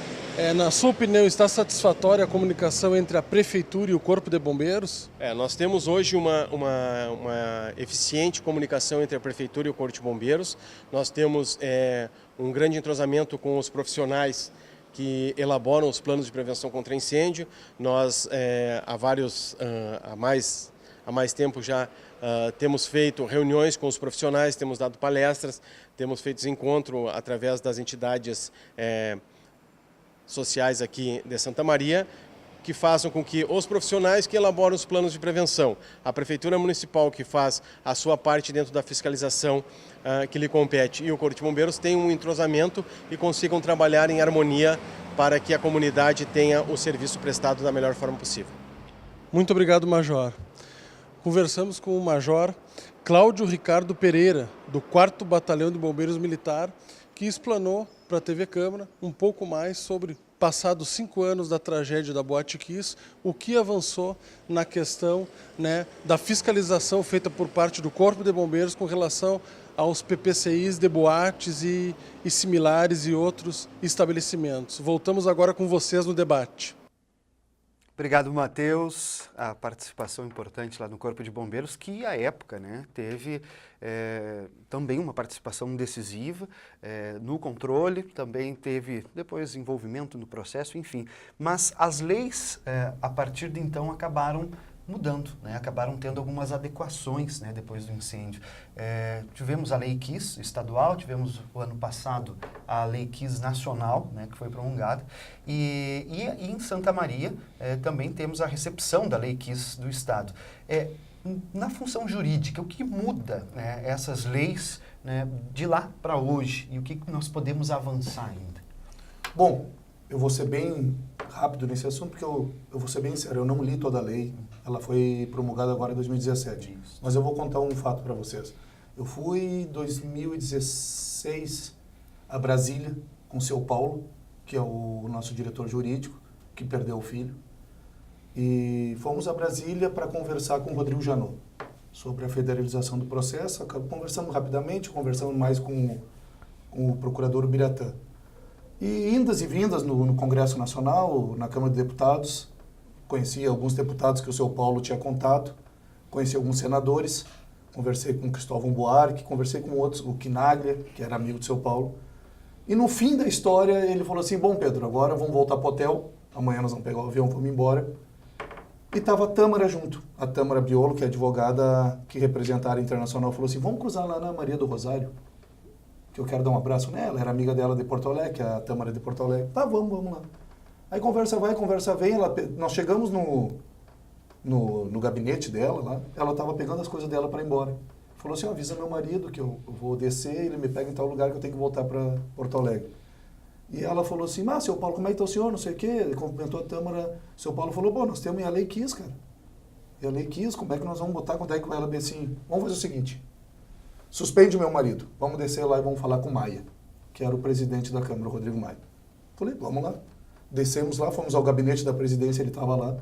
na sua opinião, está satisfatória a comunicação entre a Prefeitura e o Corpo de Bombeiros? Nós temos hoje uma eficiente comunicação entre a Prefeitura e o Corpo de Bombeiros. Nós temos um grande entrosamento com os profissionais que elaboram os planos de prevenção contra incêndio. Nós, há mais tempo já, temos feito reuniões com os profissionais, temos dado palestras, temos feito encontro através das entidades sociais aqui de Santa Maria, que façam com que os profissionais que elaboram os planos de prevenção, a Prefeitura Municipal que faz a sua parte dentro da fiscalização que lhe compete e o Corpo de Bombeiros tenham um entrosamento e consigam trabalhar em harmonia para que a comunidade tenha o serviço prestado da melhor forma possível. Muito obrigado, Major. Conversamos com o Major Cláudio Ricardo Pereira, do 4º Batalhão de Bombeiros Militar, que explanou para a TV Câmara um pouco mais sobre, passados 5 anos da tragédia da Boate Kiss, o que avançou na questão, né, da fiscalização feita por parte do Corpo de Bombeiros com relação aos PPCIs de boates e similares e outros estabelecimentos. Voltamos agora com vocês no debate. Obrigado, Matheus. A participação importante lá no Corpo de Bombeiros, que à época, né, teve também uma participação decisiva no controle, também teve depois envolvimento no processo, enfim. Mas as leis, a partir de então, acabaram mudando, né? Acabaram tendo algumas adequações, né, depois do incêndio. Tivemos a Lei Kiss estadual, tivemos o ano passado a Lei Kiss nacional, né, que foi prolongada, e em Santa Maria também temos a recepção da Lei Kiss do Estado. Na função jurídica, o que muda, né, essas leis, né, de lá para hoje e o que nós podemos avançar ainda? Bom, eu vou ser bem rápido nesse assunto, porque eu vou ser bem sério, eu não li toda a lei, ela foi promulgada agora em 2017. Isso. Mas eu vou contar um fato para vocês. Eu fui em 2016 a Brasília com o seu Paulo, que é o nosso diretor jurídico, que perdeu o filho. E fomos a Brasília para conversar com o Rodrigo Janot sobre a federalização do processo. Conversamos rapidamente, conversamos mais com o procurador Biratã. E indas e vindas no Congresso Nacional, na Câmara de Deputados, conheci alguns deputados que o seu Paulo tinha contato, conheci alguns senadores, conversei com o Cristóvão Buarque, conversei com outros, o Quinaglia, que era amigo do seu Paulo. E no fim da história ele falou assim, bom Pedro, agora vamos voltar para o hotel, amanhã nós vamos pegar o avião, vamos embora. E estava a Tâmara junto, a Tâmara Biolo, que é a advogada que representa a área internacional, falou assim, vamos cruzar lá na Maria do Rosário, que eu quero dar um abraço nela, era amiga dela de Porto Alegre, a Tâmara de Porto Alegre. Tá, vamos lá. Aí conversa vai, conversa vem, nós chegamos no gabinete dela lá, ela estava pegando as coisas dela para ir embora. Falou assim, avisa meu marido que eu vou descer, ele me pega em tal lugar que eu tenho que voltar para Porto Alegre. E ela falou assim, seu Paulo, como é que está o senhor, não sei o quê, ele cumprimentou a Tâmara, seu Paulo falou, bom, nós temos a Lei Kiss, cara. E a Lei Kiss, como é que nós vamos botar, quando é que vai ela descer assim, vamos fazer o seguinte, suspende o meu marido, vamos descer lá e vamos falar com o Maia, que era o presidente da Câmara, o Rodrigo Maia. Falei, vamos lá. Descemos lá, fomos ao gabinete da presidência, ele estava lá.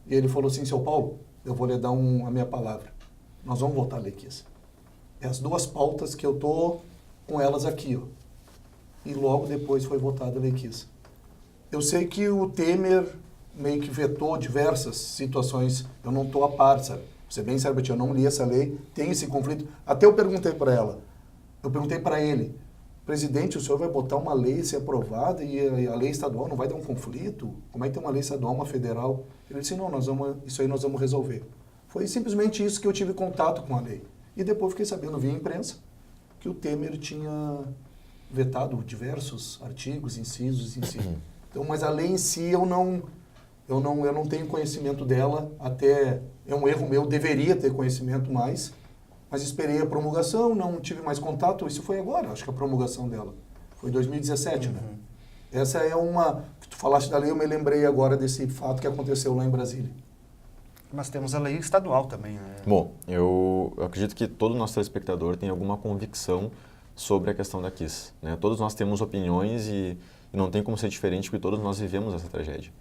E ele falou assim, seu Paulo, eu vou lhe dar a minha palavra. Nós vamos votar a Lei Kiss. É as 2 pautas que eu tô com elas aqui, ó. E logo depois foi votada a Lei Kiss. Eu sei que o Temer meio que vetou diversas situações. Eu não estou a par, sabe? Você bem sabe, eu não li essa lei, tem esse conflito. Até eu perguntei para ela, eu perguntei para ele, presidente, o senhor vai botar uma lei ser aprovada e a lei estadual não vai dar um conflito? Como é que tem uma lei estadual, uma federal? Ele disse, não, isso aí nós vamos resolver. Foi simplesmente isso que eu tive contato com a lei. E depois fiquei sabendo via imprensa que o Temer tinha vetado diversos artigos, incisos em si. Então, mas a lei em si eu não tenho conhecimento dela, até é um erro meu, deveria ter conhecimento mais, mas esperei a promulgação, não tive mais contato, isso foi agora, acho que a promulgação dela. Foi em 2017, né? Essa é uma... Tu falaste da lei, eu me lembrei agora desse fato que aconteceu lá em Brasília. Mas temos a lei estadual também, né? Bom, eu acredito que todo nosso telespectador tem alguma convicção sobre a questão da Kiss, né? Todos nós temos opiniões e não tem como ser diferente porque todos nós vivemos essa tragédia.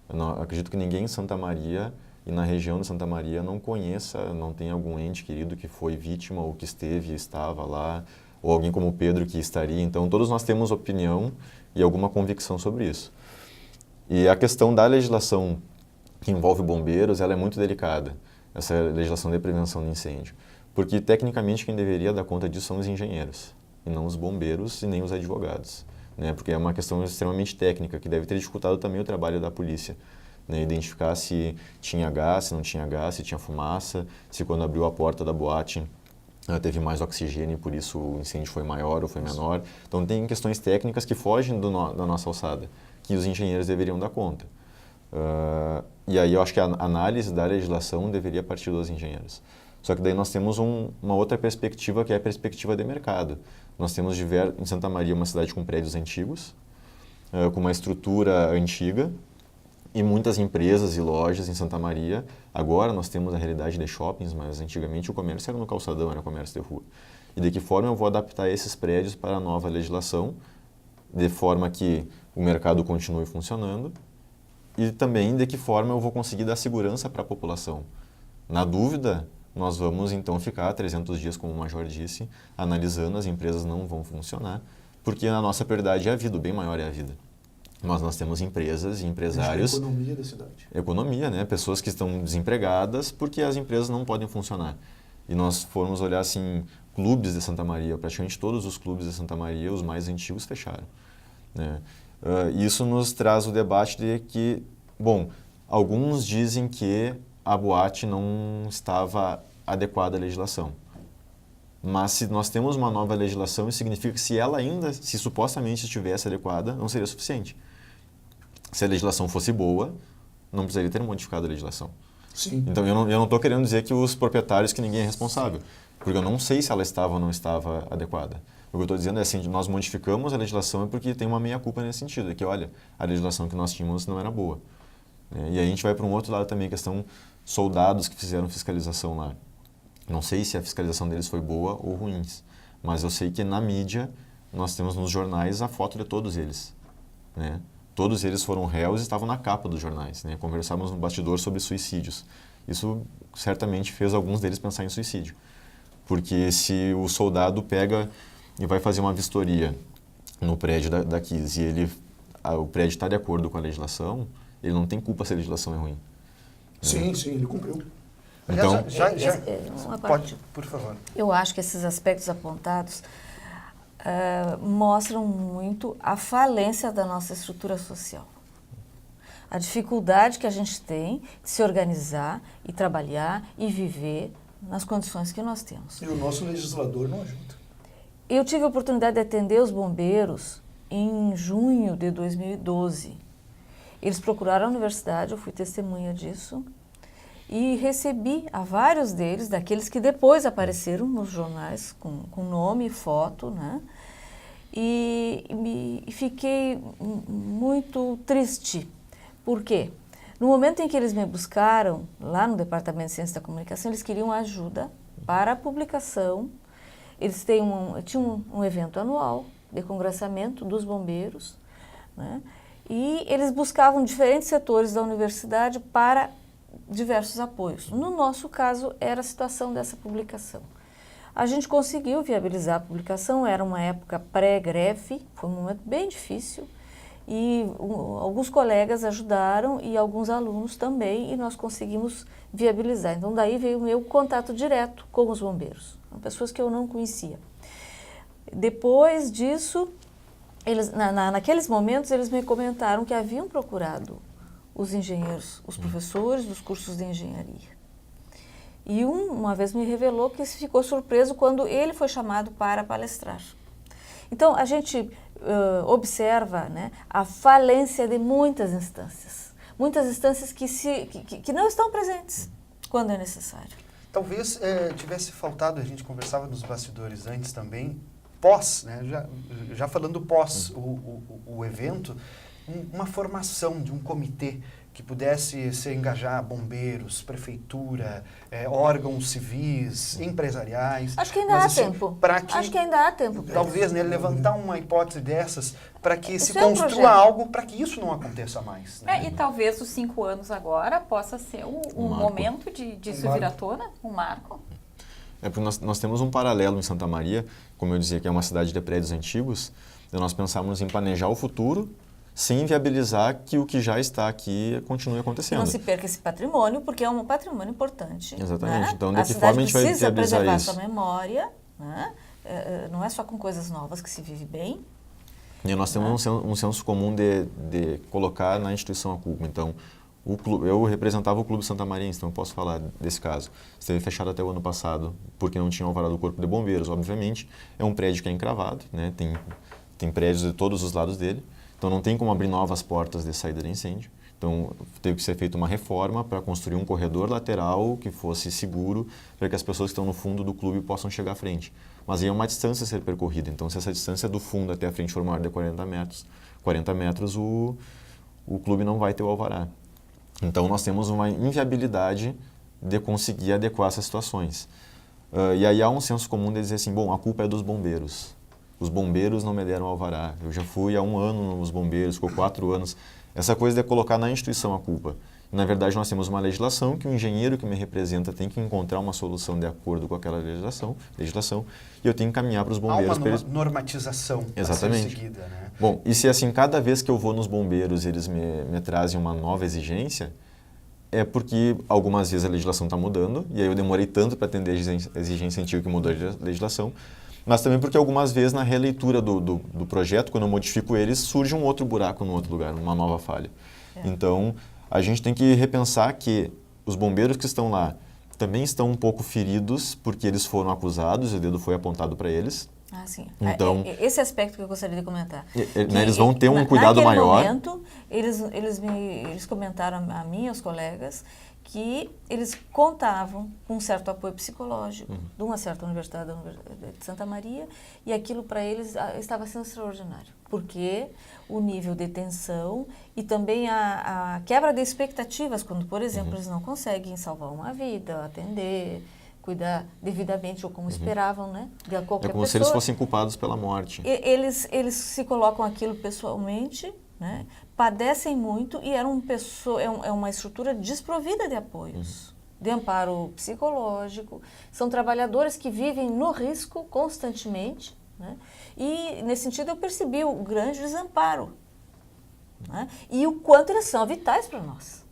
Eu acredito que ninguém em Santa Maria e na região de Santa Maria não conheça, não tem algum ente querido que foi vítima ou que esteve e estava lá, ou alguém como o Pedro que estaria. Então, todos nós temos opinião e alguma convicção sobre isso. E a questão da legislação que envolve bombeiros, ela é muito delicada, essa legislação de prevenção de incêndio. Porque, tecnicamente, quem deveria dar conta disso são os engenheiros, e não os bombeiros e nem os advogados, né? Porque é uma questão extremamente técnica, que deve ter dificultado também o trabalho da polícia, né? Identificar se tinha gás, se não tinha gás, se tinha fumaça, se quando abriu a porta da boate teve mais oxigênio e por isso o incêndio foi maior ou foi menor. Então, tem questões técnicas que fogem da nossa alçada, que os engenheiros deveriam dar conta. E aí eu acho que a análise da legislação deveria partir dos engenheiros. Só que daí nós temos uma outra perspectiva, que é a perspectiva de mercado. Nós temos em Santa Maria uma cidade com prédios antigos, com uma estrutura antiga, e muitas empresas e lojas em Santa Maria. Agora nós temos a realidade de shoppings, mas antigamente o comércio era no calçadão, era comércio de rua. E de que forma eu vou adaptar esses prédios para a nova legislação, de forma que o mercado continue funcionando, e também de que forma eu vou conseguir dar segurança para a população. Na dúvida, nós vamos então ficar 300 dias, como o Major disse, analisando, as empresas não vão funcionar, porque a nossa prioridade é a vida, o bem maior é a vida. Mas nós temos empresas e empresários... A economia da cidade. Economia, né? Pessoas que estão desempregadas porque as empresas não podem funcionar. E nós formos olhar, assim, clubes de Santa Maria, praticamente todos os clubes de Santa Maria, os mais antigos, fecharam, né? Isso nos traz o debate de que, bom, alguns dizem que a boate não estava adequada à legislação. Mas se nós temos uma nova legislação, isso significa que se ela ainda, se supostamente estivesse adequada, não seria suficiente. Se a legislação fosse boa, não precisaria ter modificado a legislação. Sim. Então, eu não estou querendo dizer que os proprietários, que ninguém é responsável, porque eu não sei se ela estava ou não estava adequada. O que eu estou dizendo é assim, nós modificamos a legislação é porque tem uma meia-culpa nesse sentido, é que, olha, a legislação que nós tínhamos não era boa. E aí a gente vai para um outro lado também, a questão soldados que fizeram fiscalização lá. Não sei se a fiscalização deles foi boa ou ruim, mas eu sei que na mídia nós temos nos jornais a foto de todos eles, né? Todos eles foram réus e estavam na capa dos jornais, né? Conversávamos no bastidor sobre suicídios. Isso certamente fez alguns deles pensar em suicídio. Porque se o soldado pega e vai fazer uma vistoria no prédio da Kiss e o prédio está de acordo com a legislação, ele não tem culpa se a legislação é ruim. Sim, sim, ele cumpriu. Então, Pode, por favor. Eu acho que esses aspectos apontados mostram muito a falência da nossa estrutura social. A dificuldade que a gente tem de se organizar e trabalhar e viver nas condições que nós temos. E o nosso legislador não ajuda. Eu tive a oportunidade de atender os bombeiros em junho de 2012. Eles procuraram a universidade, eu fui testemunha disso, e recebi a vários deles, daqueles que depois apareceram nos jornais com nome e foto, né? E fiquei muito triste. Por quê? No momento em que eles me buscaram, lá no Departamento de Ciência da Comunicação, eles queriam ajuda para a publicação. Eles tinham um evento anual de congressamento dos bombeiros, né? E eles buscavam diferentes setores da universidade para diversos apoios. No nosso caso, era a situação dessa publicação. A gente conseguiu viabilizar a publicação, era uma época pré-greve, foi um momento bem difícil, e alguns colegas ajudaram e alguns alunos também, e nós conseguimos viabilizar. Então, daí veio o meu contato direto com os bombeiros, pessoas que eu não conhecia. Depois disso, eles, naqueles momentos, eles me comentaram que haviam procurado os engenheiros, os professores dos cursos de engenharia. E uma vez me revelou que ficou surpreso quando ele foi chamado para palestrar. Então, a gente observa, né, a falência de muitas instâncias que não estão presentes quando é necessário. Talvez tivesse faltado, a gente conversava nos bastidores antes também, pós, né, já falando pós o evento, uma formação de um comitê que pudesse se engajar bombeiros, prefeitura, órgãos civis, empresariais. Acho que ainda há tempo. Acho que ainda há tempo. Talvez, né, levantar uma hipótese dessas para que se construa algo para que isso não aconteça mais. Né? E talvez os 5 anos agora possa ser um momento de isso vir à tona, um marco. Porque nós temos um paralelo em Santa Maria, como eu dizia, que é uma cidade de prédios antigos, e nós pensamos em planejar o futuro sem viabilizar que o que já está aqui continue acontecendo. Não se perca esse patrimônio, porque é um patrimônio importante. Exatamente. Né? Então, de que forma a gente vai viabilizar isso? Precisa preservar sua memória, né? Não é só com coisas novas que se vive bem. E nós temos um senso comum de colocar na instituição a culpa. Então, eu representava o Clube Santa Mariense, então eu posso falar desse caso. Esteve fechado até o ano passado, porque não tinha alvará do Corpo de Bombeiros, obviamente. É um prédio que é encravado, né? Tem prédios de todos os lados dele. Então não tem como abrir novas portas de saída de incêndio. Então teve que ser feita uma reforma para construir um corredor lateral que fosse seguro para que as pessoas que estão no fundo do clube possam chegar à frente. Mas aí é uma distância a ser percorrida. Então se essa distância do fundo até a frente for maior de 40 metros, o clube não vai ter o alvará. Então nós temos uma inviabilidade de conseguir adequar essas situações. E aí há um senso comum de dizer assim, bom, a culpa é dos bombeiros. Os bombeiros não me deram alvará. Eu já fui há 1 ano nos bombeiros, ficou 4 anos. Essa coisa de colocar na instituição a culpa. Na verdade, nós temos uma legislação que o engenheiro que me representa tem que encontrar uma solução de acordo com aquela legislação e eu tenho que caminhar para os bombeiros. Há uma normatização a ser seguida, né? Bom, e se assim, cada vez que eu vou nos bombeiros eles me trazem uma nova exigência, é porque algumas vezes a legislação está mudando, e aí eu demorei tanto para atender a exigência antiga que mudou a legislação, mas também porque algumas vezes na releitura do projeto, quando eu modifico eles, surge um outro buraco no outro lugar, uma nova falha. Então, a gente tem que repensar que os bombeiros que estão lá também estão um pouco feridos porque eles foram acusados e o dedo foi apontado para eles. Sim. Então, esse aspecto que eu gostaria de comentar. Eles vão ter um cuidado maior. Naquele momento, eles comentaram a mim e aos colegas que eles contavam com um certo apoio psicológico de uma certa universidade de Santa Maria, e aquilo para eles estava sendo extraordinário, porque o nível de tensão e também a quebra de expectativas, quando, por exemplo, eles não conseguem salvar uma vida, atender, cuidar devidamente ou como esperavam, né, de qualquer pessoa. É como se eles fossem culpados pela morte. Eles se colocam aquilo pessoalmente, né, padecem muito e é uma estrutura desprovida de apoios, de amparo psicológico. São trabalhadores que vivem no risco constantemente, né, e nesse sentido eu percebi o grande desamparo, né, e o quanto eles são vitais para nós.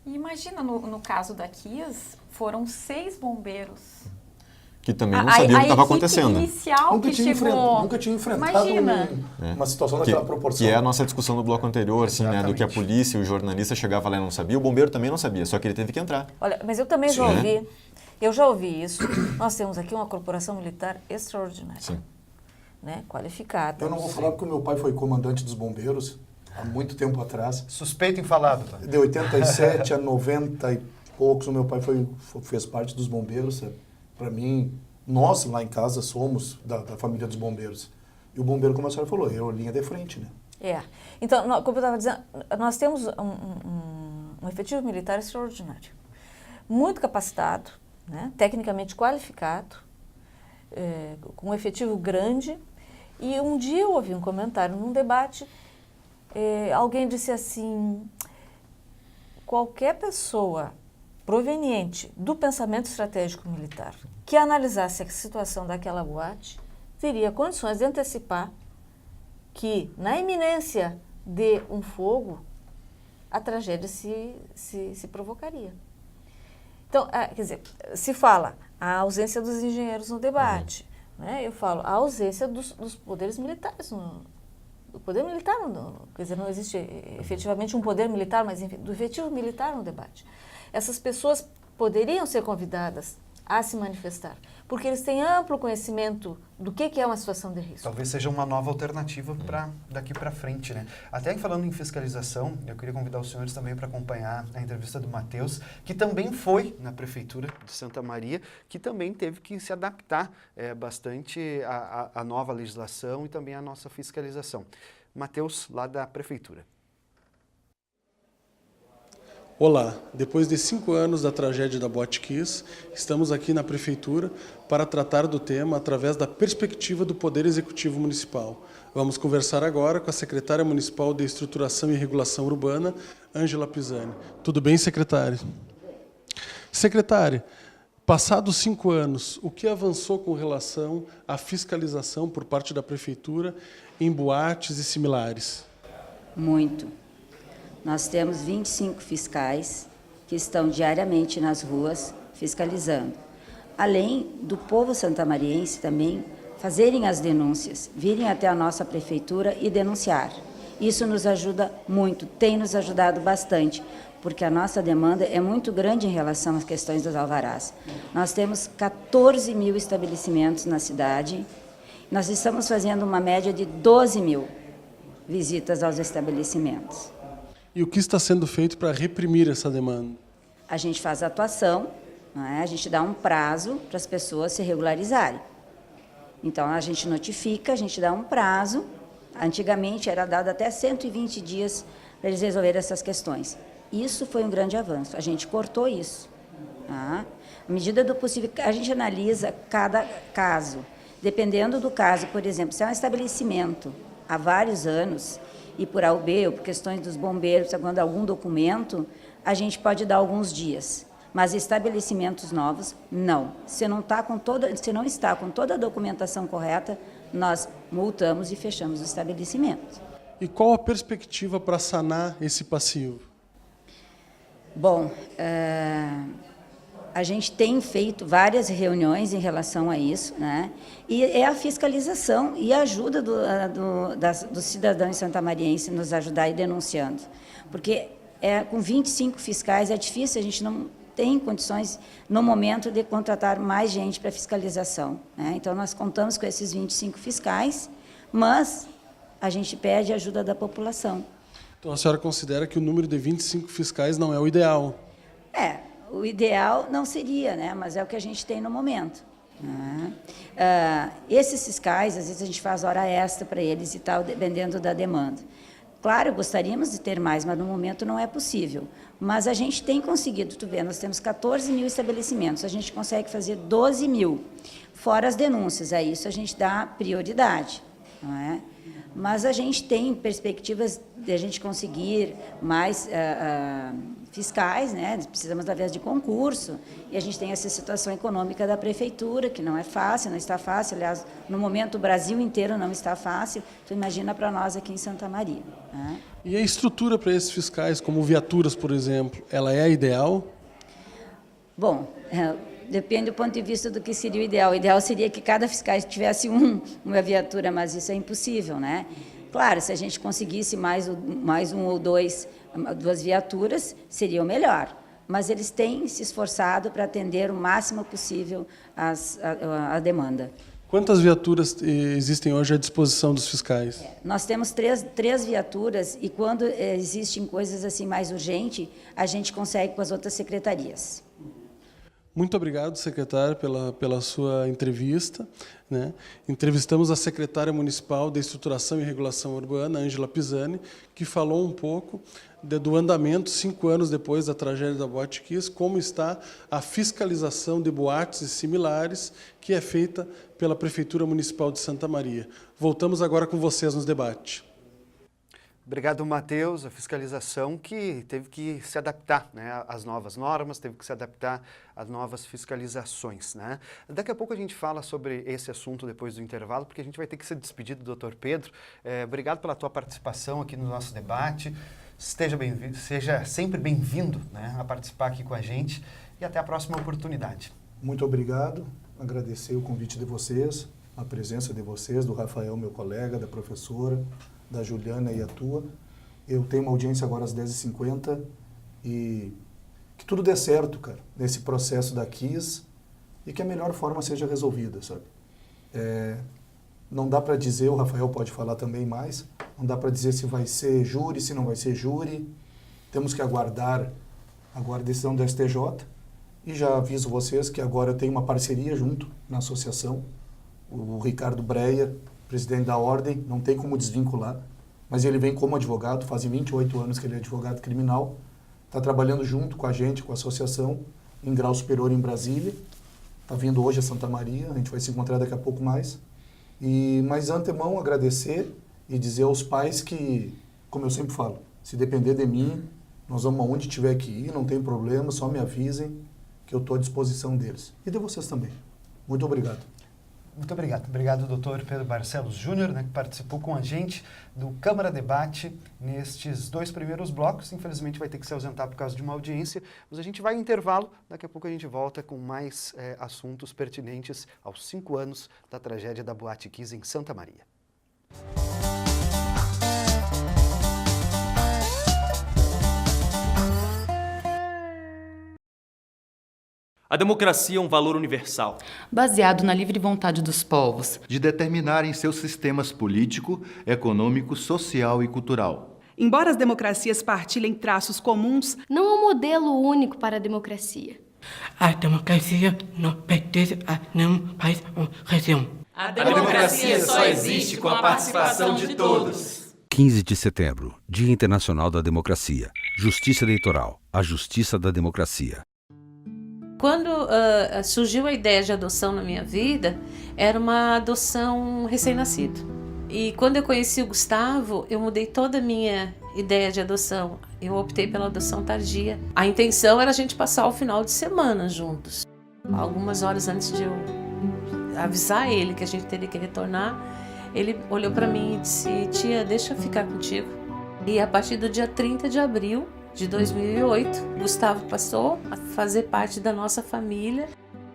E imagina, no caso da Kias, foram 6 bombeiros. Que também não sabiam o que estava acontecendo. Nunca tinha enfrentado uma situação daquela proporção. Que é a nossa discussão do bloco anterior, assim, né, do que a polícia e o jornalista chegava lá e não sabia, o bombeiro também não sabia, só que ele teve que entrar. Olha, mas eu também já ouvi isso. Nós temos aqui uma corporação militar extraordinária. Sim. Né, qualificada. Eu não vou falar porque o meu pai foi comandante dos bombeiros há muito tempo atrás. Suspeito em falar, doutor. De 87 a 90 e poucos, o meu pai fez parte dos bombeiros. Para mim, nós lá em casa somos da família dos bombeiros. E o bombeiro, como a senhora falou, é a linha de frente, né? Então, como eu estava dizendo, nós temos um efetivo militar extraordinário. Muito capacitado, né? Tecnicamente qualificado, com um efetivo grande. E um dia eu ouvi um comentário num debate alguém disse assim, qualquer pessoa proveniente do pensamento estratégico militar que analisasse a situação daquela boate, teria condições de antecipar que, na iminência de um fogo, a tragédia se provocaria. Então, quer dizer, se fala a ausência dos engenheiros no debate, né? Eu falo a ausência dos poderes militares. O poder militar, quer dizer, não existe efetivamente um poder militar, mas enfim, do efetivo militar no debate. Essas pessoas poderiam ser convidadas a se manifestar, porque eles têm amplo conhecimento do que é uma situação de risco. Talvez seja uma nova alternativa para daqui para frente, né? Até falando em fiscalização, eu queria convidar os senhores também para acompanhar a entrevista do Matheus, que também foi na Prefeitura de Santa Maria, que também teve que se adaptar bastante à nova legislação e também à nossa fiscalização. Matheus, lá da Prefeitura. Olá, depois de 5 anos da tragédia da Boate Kiss, estamos aqui na Prefeitura para tratar do tema através da perspectiva do Poder Executivo Municipal. Vamos conversar agora com a secretária municipal de Estruturação e Regulação Urbana, Ângela Pisani. Tudo bem, secretária? Secretária, passados 5 anos, o que avançou com relação à fiscalização por parte da Prefeitura em boates e similares? Muito. Nós temos 25 fiscais que estão diariamente nas ruas fiscalizando. Além do povo santamariense também fazerem as denúncias, virem até a nossa prefeitura e denunciar. Isso nos ajuda muito, tem nos ajudado bastante, porque a nossa demanda é muito grande em relação às questões dos alvarás. Nós temos 14 mil estabelecimentos na cidade, nós estamos fazendo uma média de 12 mil visitas aos estabelecimentos. E o que está sendo feito para reprimir essa demanda? A gente faz a atuação, né? A gente dá um prazo para as pessoas se regularizarem. Então, a gente notifica, a gente dá um prazo. Antigamente era dado até 120 dias para eles resolverem essas questões. Isso foi um grande avanço, a gente cortou isso. Tá? À medida do possível, a gente analisa cada caso. Dependendo do caso, por exemplo, se é um estabelecimento há vários anos, e por A ou B, ou por questões dos bombeiros, quando algum documento, a gente pode dar alguns dias. Mas estabelecimentos novos, não. Se não está com toda a documentação correta, nós multamos e fechamos o estabelecimento. E qual a perspectiva para sanar esse passivo? Bom, a gente tem feito várias reuniões em relação a isso, né? E é a fiscalização e a ajuda do cidadão santamariense nos ajudar a ir denunciando. Porque com 25 fiscais é difícil, a gente não tem condições, no momento, de contratar mais gente para fiscalização, né? Então, nós contamos com esses 25 fiscais, mas a gente pede a ajuda da população. Então, a senhora considera que o número de 25 fiscais não é o ideal? O ideal não seria, né? Mas é o que a gente tem no momento. Né? Esses fiscais, às vezes a gente faz hora extra para eles e tal, dependendo da demanda. Claro, gostaríamos de ter mais, mas no momento não é possível. Mas a gente tem conseguido, tu vê, nós temos 14 mil estabelecimentos, a gente consegue fazer 12 mil, fora as denúncias, a isso a gente dá prioridade. Não é? Mas a gente tem perspectivas de a gente conseguir mais fiscais, né? Precisamos, da vez, de concurso, e a gente tem essa situação econômica da prefeitura, que não é fácil, não está fácil, aliás, no momento o Brasil inteiro não está fácil, tu imagina para nós aqui em Santa Maria. Né? E a estrutura para esses fiscais, como viaturas, por exemplo, ela é a ideal? Bom, depende do ponto de vista do que seria o ideal. O ideal seria que cada fiscal tivesse uma viatura, mas isso é impossível, né? Claro, se a gente conseguisse mais um ou duas viaturas, seria o melhor. Mas eles têm se esforçado para atender o máximo possível a demanda. Quantas viaturas existem hoje à disposição dos fiscais? Nós temos três viaturas e quando existem coisas assim mais urgentes, a gente consegue com as outras secretarias. Muito obrigado, secretário, pela sua entrevista, né? Entrevistamos a secretária municipal de Estruturação e Regulação Urbana, Ângela Pisani, que falou um pouco do andamento, 5 anos depois da tragédia da Boate Kiss, como está a fiscalização de boates e similares, que é feita pela Prefeitura Municipal de Santa Maria. Voltamos agora com vocês nos debates. Obrigado, Matheus. A fiscalização que teve que se adaptar, né, às novas normas, teve que se adaptar às novas fiscalizações, né? Daqui a pouco a gente fala sobre esse assunto depois do intervalo, porque a gente vai ter que se despedir do Dr. Pedro. Obrigado pela tua participação aqui no nosso debate. Seja sempre bem-vindo, né, a participar aqui com a gente e até a próxima oportunidade. Muito obrigado. Agradecer o convite de vocês, a presença de vocês, do Rafael, meu colega, da professora, da Juliana e a tua. Eu tenho uma audiência agora às 10h50 e que tudo dê certo, cara, nesse processo da KIS e que a melhor forma seja resolvida, sabe? Não dá para dizer, o Rafael pode falar também mais, não dá para dizer se vai ser júri, se não vai ser júri. Temos que aguardar agora a decisão do STJ e já aviso vocês que agora eu tenho uma parceria junto na associação, o Ricardo Breia, presidente da Ordem, não tem como desvincular, mas ele vem como advogado, fazem 28 anos que ele é advogado criminal, está trabalhando junto com a gente, com a associação, em grau superior em Brasília, está vindo hoje a Santa Maria, a gente vai se encontrar daqui a pouco mais. Mas, antemão, agradecer e dizer aos pais que, como eu sempre falo, se depender de mim, nós vamos aonde tiver que ir, não tem problema, só me avisem que eu estou à disposição deles. E de vocês também. Muito obrigado. Muito obrigado. Obrigado, doutor Pedro Barcelos Júnior, né, que participou com a gente do Câmara Debate nestes 2 primeiros blocos. Infelizmente vai ter que se ausentar por causa de uma audiência, mas a gente vai em intervalo. Daqui a pouco a gente volta com mais assuntos pertinentes aos 5 anos da tragédia da Boate Kiss em Santa Maria. A democracia é um valor universal, baseado na livre vontade dos povos, de determinarem seus sistemas político, econômico, social e cultural. Embora as democracias partilhem traços comuns, não há um modelo único para a democracia. A democracia não pertence a nenhum país ou região. A democracia só existe com a participação de todos. 15 de setembro, Dia Internacional da Democracia. Justiça Eleitoral, a justiça da democracia. Quando surgiu a ideia de adoção na minha vida, era uma adoção recém-nascido. E quando eu conheci o Gustavo, eu mudei toda a minha ideia de adoção. Eu optei pela adoção tardia. A intenção era a gente passar o final de semana juntos. Algumas horas antes de eu avisar ele que a gente teria que retornar, ele olhou para mim e disse: tia, deixa eu ficar contigo. E a partir do dia 30 de abril de 2008, Gustavo passou a fazer parte da nossa família.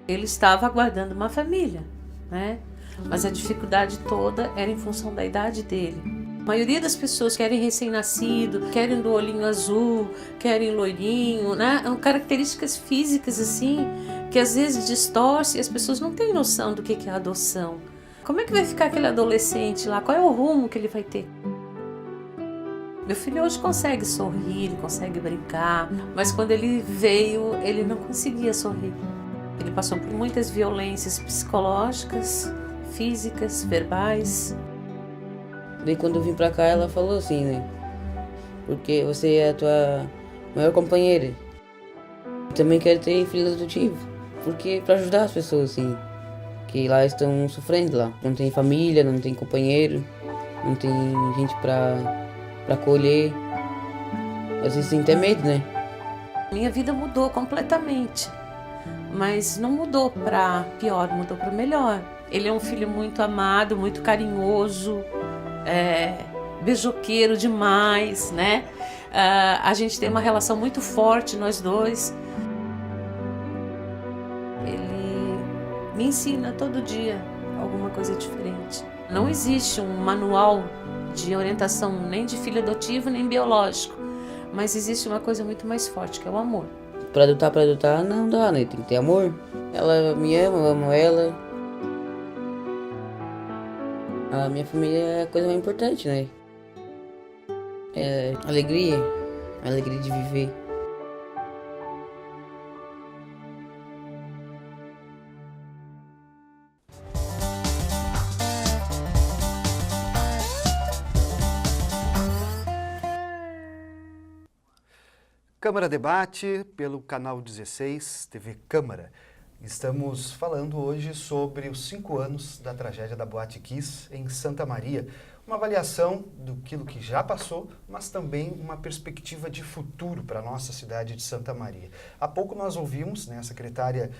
Ele estava aguardando uma família, né? Mas a dificuldade toda era em função da idade dele. A maioria das pessoas querem recém-nascido, querem do olhinho azul, querem loirinho, né? São características físicas assim, que às vezes distorcem e as pessoas não têm noção do que é a adoção. Como é que vai ficar aquele adolescente lá? Qual é o rumo que ele vai ter? Meu filho hoje consegue sorrir, ele consegue brincar, mas quando ele veio, ele não conseguia sorrir. Ele passou por muitas violências psicológicas, físicas, verbais. Daí quando eu vim pra cá, ela falou assim, né? Porque você é a tua maior companheira. Eu também quero ter filhos adotivos, porque pra ajudar as pessoas, assim, que lá estão sofrendo lá. Não tem família, não tem companheiro, não tem gente pra acolher. Às vezes tem até medo, né? Minha vida mudou completamente, mas não mudou para pior, mudou para melhor. Ele é um filho muito amado, muito carinhoso, beijoqueiro demais, né? A gente tem uma relação muito forte, nós dois. Ele me ensina todo dia alguma coisa diferente. Não existe um manual de orientação nem de filho adotivo, nem biológico. Mas existe uma coisa muito mais forte, que é o amor. Pra adotar não dá, né? Tem que ter amor. Ela me ama, eu amo ela. A minha família é a coisa mais importante, né? É alegria de viver. Câmara Debate, pelo canal 16, TV Câmara. Estamos falando hoje sobre os 5 anos da tragédia da Boate Kiss em Santa Maria. uma avaliação do que já passou, mas também uma perspectiva de futuro para a nossa cidade de Santa Maria. Há pouco nós ouvimos, né, a secretária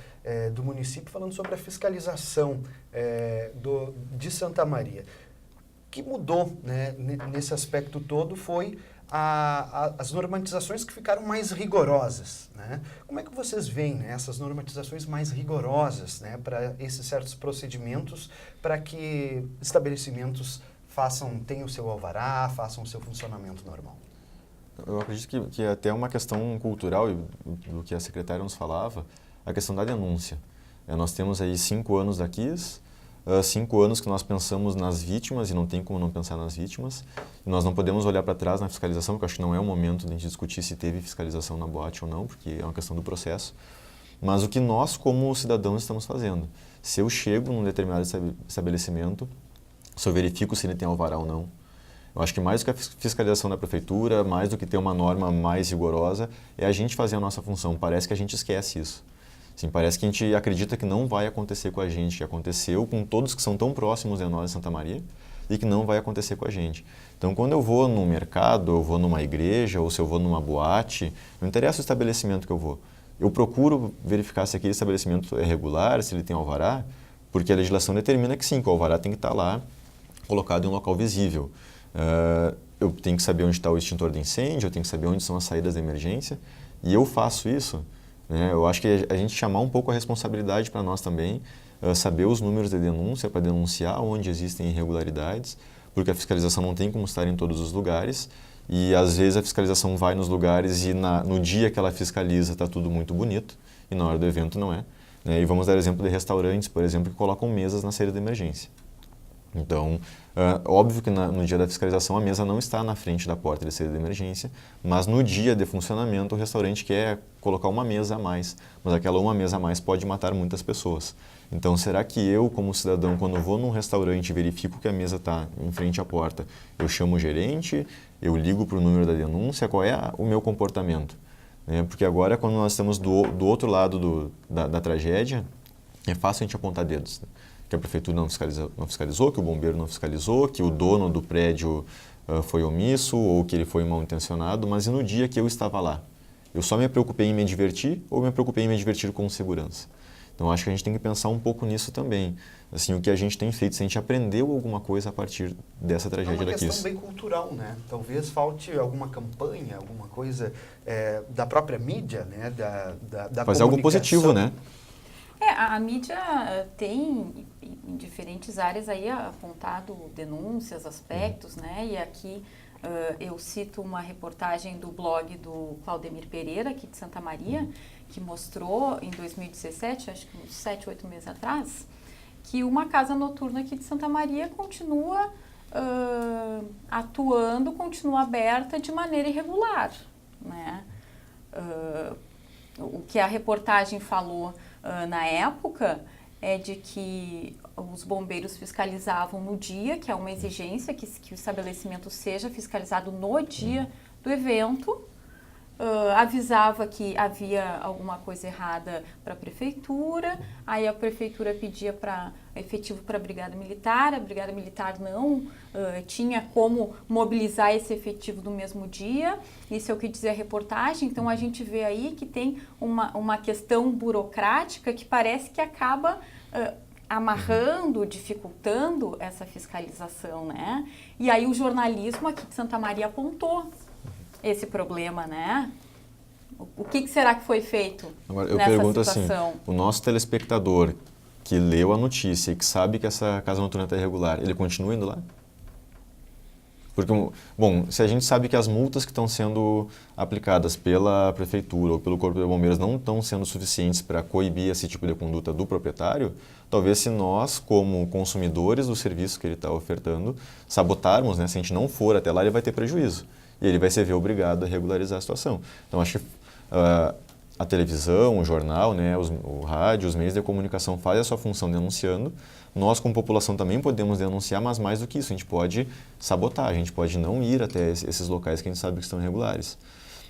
do município falando sobre a fiscalização de Santa Maria. O que mudou, né, nesse aspecto todo foi as normatizações que ficaram mais rigorosas, né? Como é que vocês veem, né, essas normatizações mais rigorosas, né, para esses certos procedimentos, para que estabelecimentos tenham o seu alvará, façam o seu funcionamento normal? Eu acredito que é até uma questão cultural, e do que a secretária nos falava, a questão da denúncia. Nós temos aí 5 anos da KIS, 5 anos que nós pensamos nas vítimas, e não tem como não pensar nas vítimas. Nós não podemos olhar para trás na fiscalização, porque eu acho que não é o momento de a gente discutir se teve fiscalização na boate ou não, porque é uma questão do processo. Mas o que nós, como cidadãos, estamos fazendo? Se eu chego num determinado estabelecimento, se eu verifico se ele tem alvará ou não, eu acho que mais do que a fiscalização da prefeitura, mais do que ter uma norma mais rigorosa, é a gente fazer a nossa função. Parece que a gente esquece isso. Assim, parece que a gente acredita que não vai acontecer com a gente, que aconteceu com todos que são tão próximos de nós em Santa Maria, e que não vai acontecer com a gente. Então, quando eu vou num mercado, eu vou numa igreja, ou se eu vou numa boate, não interessa o estabelecimento que eu vou. Eu procuro verificar se aquele estabelecimento é regular, se ele tem alvará, porque a legislação determina que sim, que o alvará tem que estar lá, colocado em um local visível. Eu tenho que saber onde está o extintor de incêndio, eu tenho que saber onde são as saídas de emergência, e eu faço isso. Eu acho que a gente chamar um pouco a responsabilidade para nós também, saber os números de denúncia para denunciar onde existem irregularidades, porque a fiscalização não tem como estar em todos os lugares, e às vezes a fiscalização vai nos lugares e no dia que ela fiscaliza está tudo muito bonito, e na hora do evento não é. E vamos dar exemplo de restaurantes, por exemplo, que colocam mesas na saída de emergência. Então, óbvio que no dia da fiscalização a mesa não está na frente da porta de saída de emergência, mas no dia de funcionamento o restaurante quer colocar uma mesa a mais, mas aquela uma mesa a mais pode matar muitas pessoas. Então, será que eu, como cidadão, quando vou num restaurante e verifico que a mesa está em frente à porta, eu chamo o gerente, eu ligo para o número da denúncia, qual é o meu comportamento? Porque agora, quando nós estamos do outro lado da tragédia, é fácil a gente apontar dedos. Que a prefeitura não fiscalizou, que o bombeiro não fiscalizou, que o dono do prédio foi omisso ou que ele foi mal intencionado, mas e no dia que eu estava lá? Eu só me preocupei em me divertir ou me preocupei em me divertir com segurança? Então, acho que a gente tem que pensar um pouco nisso também. Assim, o que a gente tem feito, se a gente aprendeu alguma coisa a partir dessa tragédia da KIS. É uma questão bem cultural, né? Talvez falte alguma campanha, alguma coisa da própria mídia, né? Da fazer algo positivo, né? A mídia tem, em diferentes áreas, aí apontado denúncias, aspectos, né? E aqui eu cito uma reportagem do blog do Claudemir Pereira, aqui de Santa Maria, que mostrou em 2017, acho que uns 7, 8 meses atrás, que uma casa noturna aqui de Santa Maria continua atuando, continua aberta de maneira irregular, né? O que a reportagem falou na época é de que os bombeiros fiscalizavam no dia, que é uma exigência, que o estabelecimento seja fiscalizado no dia do evento, avisava que havia alguma coisa errada para a prefeitura, aí a prefeitura pedia efetivo para a Brigada Militar não tinha como mobilizar esse efetivo no mesmo dia, isso é o que dizia a reportagem. Então a gente vê aí que tem uma questão burocrática que parece que acaba amarrando, dificultando essa fiscalização, né? E aí o jornalismo aqui de Santa Maria apontou esse problema, né? O que será que foi feito Agora, eu nessa pergunto situação? Assim, o nosso telespectador que leu a notícia e que sabe que essa casa noturna está irregular, ele continua indo lá? Porque, bom, se a gente sabe que as multas que estão sendo aplicadas pela prefeitura ou pelo Corpo de Bombeiros não estão sendo suficientes para coibir esse tipo de conduta do proprietário, talvez se nós, como consumidores do serviço que ele está ofertando, sabotarmos, né? Se a gente não for até lá, ele vai ter prejuízo. E ele vai se ver obrigado a regularizar a situação. Então, acho que a televisão, o jornal, né, o rádio, os meios de comunicação fazem a sua função denunciando. Nós, como população, também podemos denunciar, mas mais do que isso, a gente pode sabotar, a gente pode não ir até esses locais que a gente sabe que estão irregulares.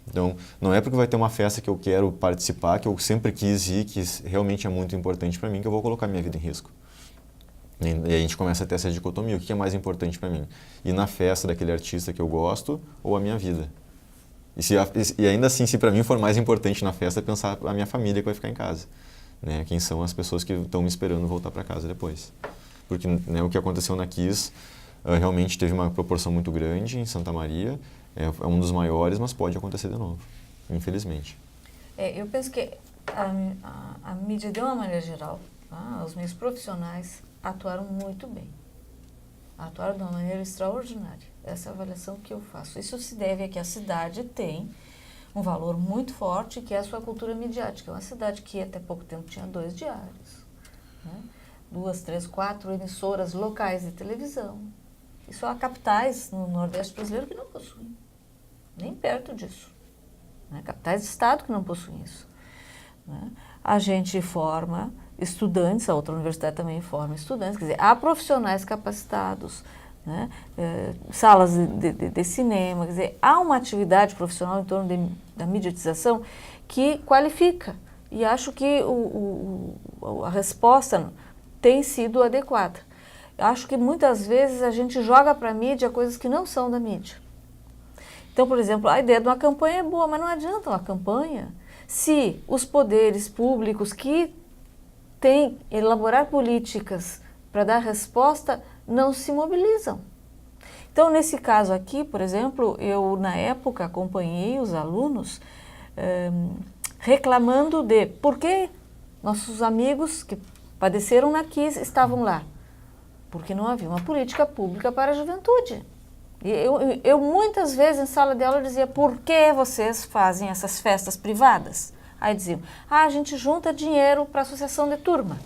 Então, não é porque vai ter uma festa que eu quero participar, que eu sempre quis ir, que realmente é muito importante para mim, que eu vou colocar minha vida em risco. E a gente começa a ter essa dicotomia, o que é mais importante para mim? Ir na festa daquele artista que eu gosto ou a minha vida? E ainda assim, se para mim for mais importante na festa, é pensar a minha família que vai ficar em casa. Né? Quem são as pessoas que estão me esperando voltar para casa depois. Porque, né, o que aconteceu na Kiss realmente teve uma proporção muito grande em Santa Maria, é um dos maiores, mas pode acontecer de novo, infelizmente. Eu penso que a mídia, de uma maneira geral, tá? Os meios profissionais atuaram muito bem. Atuaram de uma maneira extraordinária. Essa é a avaliação que eu faço. Isso se deve a que a cidade tem um valor muito forte, que é a sua cultura midiática. É uma cidade que até pouco tempo tinha 2 diários, né? 2, 3, 4 emissoras locais de televisão. Isso há capitais no Nordeste brasileiro que não possuem, nem perto disso. Né? Capitais de estado que não possuem isso. Né? A gente forma estudantes, a outra universidade também forma estudantes, quer dizer, há profissionais capacitados, né? Salas de cinema, quer dizer, há uma atividade profissional em torno da mediatização que qualifica. E acho que a resposta tem sido adequada. Acho que muitas vezes a gente joga para a mídia coisas que não são da mídia. Então, por exemplo, a ideia de uma campanha é boa, mas não adianta uma campanha se os poderes públicos que têm que elaborar políticas para dar resposta não se mobilizam. Então, nesse caso aqui, por exemplo, eu na época acompanhei os alunos reclamando de por que nossos amigos que padeceram na Kiss estavam lá. Porque não havia uma política pública para a juventude. E eu muitas vezes em sala de aula dizia, por que vocês fazem essas festas privadas? Aí diziam, a gente junta dinheiro para a associação de turma.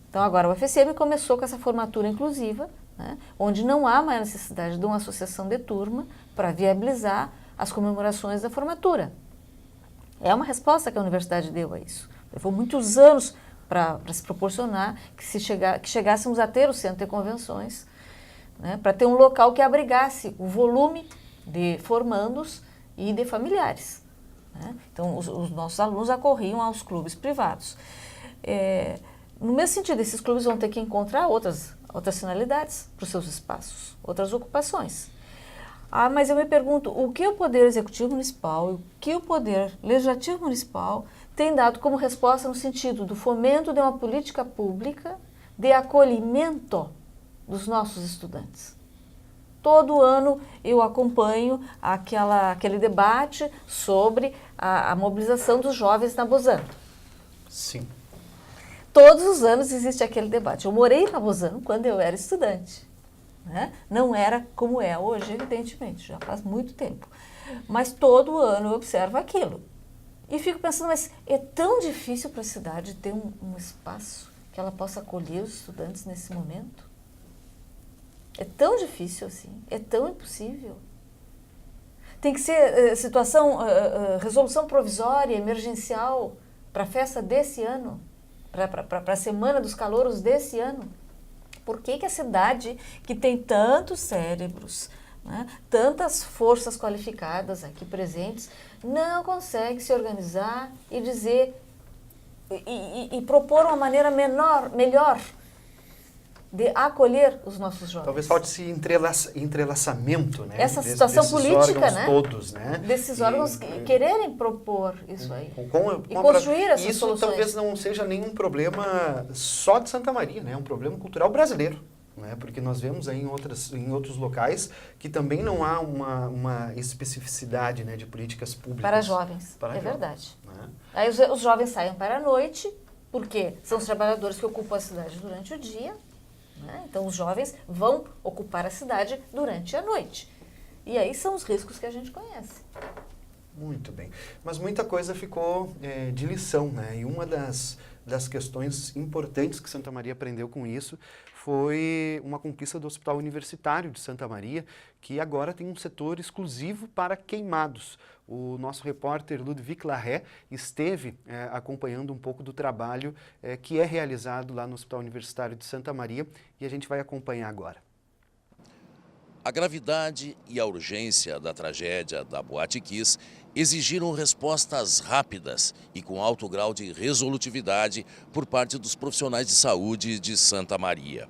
Então agora o UFSM começou com essa formatura inclusiva, né, onde não há mais necessidade de uma associação de turma para viabilizar as comemorações da formatura. É uma resposta que a universidade deu a isso. Levou muitos anos para se proporcionar que chegássemos a ter o centro de convenções, né, para ter um local que abrigasse o volume de formandos e de familiares. Né? Então, os nossos alunos acorriam aos clubes privados. No mesmo sentido, esses clubes vão ter que encontrar outras finalidades para os seus espaços, outras ocupações. Mas eu me pergunto, o que o Poder Executivo Municipal e o que o Poder Legislativo Municipal tem dado como resposta no sentido do fomento de uma política pública de acolhimento dos nossos estudantes? Todo ano eu acompanho aquele debate sobre a mobilização dos jovens na Bozano. Sim. Todos os anos existe aquele debate. Eu morei na Bozano quando eu era estudante. Né? Não era como é hoje, evidentemente, já faz muito tempo. Mas todo ano eu observo aquilo. E fico pensando, mas é tão difícil para a cidade ter um espaço que ela possa acolher os estudantes nesse momento? É tão difícil assim, é tão impossível. Tem que ser resolução provisória, emergencial, para a festa desse ano, para a Semana dos Calouros desse ano. Por que a cidade, que tem tantos cérebros, né, tantas forças qualificadas aqui presentes, não consegue se organizar e dizer, e propor uma maneira melhor de acolher os nossos jovens? Talvez falte esse entrelaçamento, né? Essa situação política, né? Todos, né? Desses órgãos quererem propor isso aí. E construir essas soluções. Isso talvez não seja nenhum problema só de Santa Maria, né? É um problema cultural brasileiro. Né? Porque nós vemos aí em outros locais que também não há uma especificidade, né, de políticas públicas. Para jovens, verdade. Né? Aí os jovens saem para a noite, porque são os trabalhadores que ocupam a cidade durante o dia. Né? Então os jovens vão ocupar a cidade durante a noite. E aí são os riscos que a gente conhece. Muito bem. Mas muita coisa ficou de lição, né? E uma das questões importantes que Santa Maria aprendeu com isso foi uma conquista do Hospital Universitário de Santa Maria, que agora tem um setor exclusivo para queimados. O nosso repórter Ludwig Larré esteve acompanhando um pouco do trabalho que é realizado lá no Hospital Universitário de Santa Maria e a gente vai acompanhar agora. A gravidade e a urgência da tragédia da Boate Kiss exigiram respostas rápidas e com alto grau de resolutividade por parte dos profissionais de saúde de Santa Maria.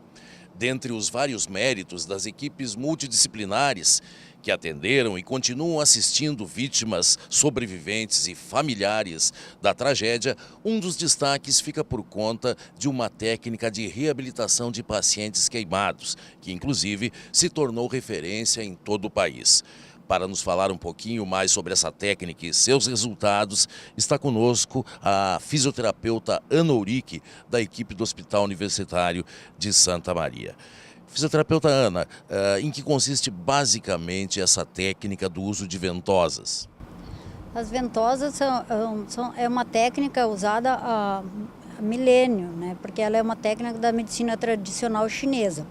Dentre os vários méritos das equipes multidisciplinares que atenderam e continuam assistindo vítimas, sobreviventes e familiares da tragédia, um dos destaques fica por conta de uma técnica de reabilitação de pacientes queimados, que inclusive se tornou referência em todo o país. Para nos falar um pouquinho mais sobre essa técnica e seus resultados, está conosco a fisioterapeuta Ana Urique, da equipe do Hospital Universitário de Santa Maria. Fisioterapeuta Ana, em que consiste basicamente essa técnica do uso de ventosas? As ventosas é uma técnica usada há milênio, né? Porque ela é uma técnica da medicina tradicional chinesa.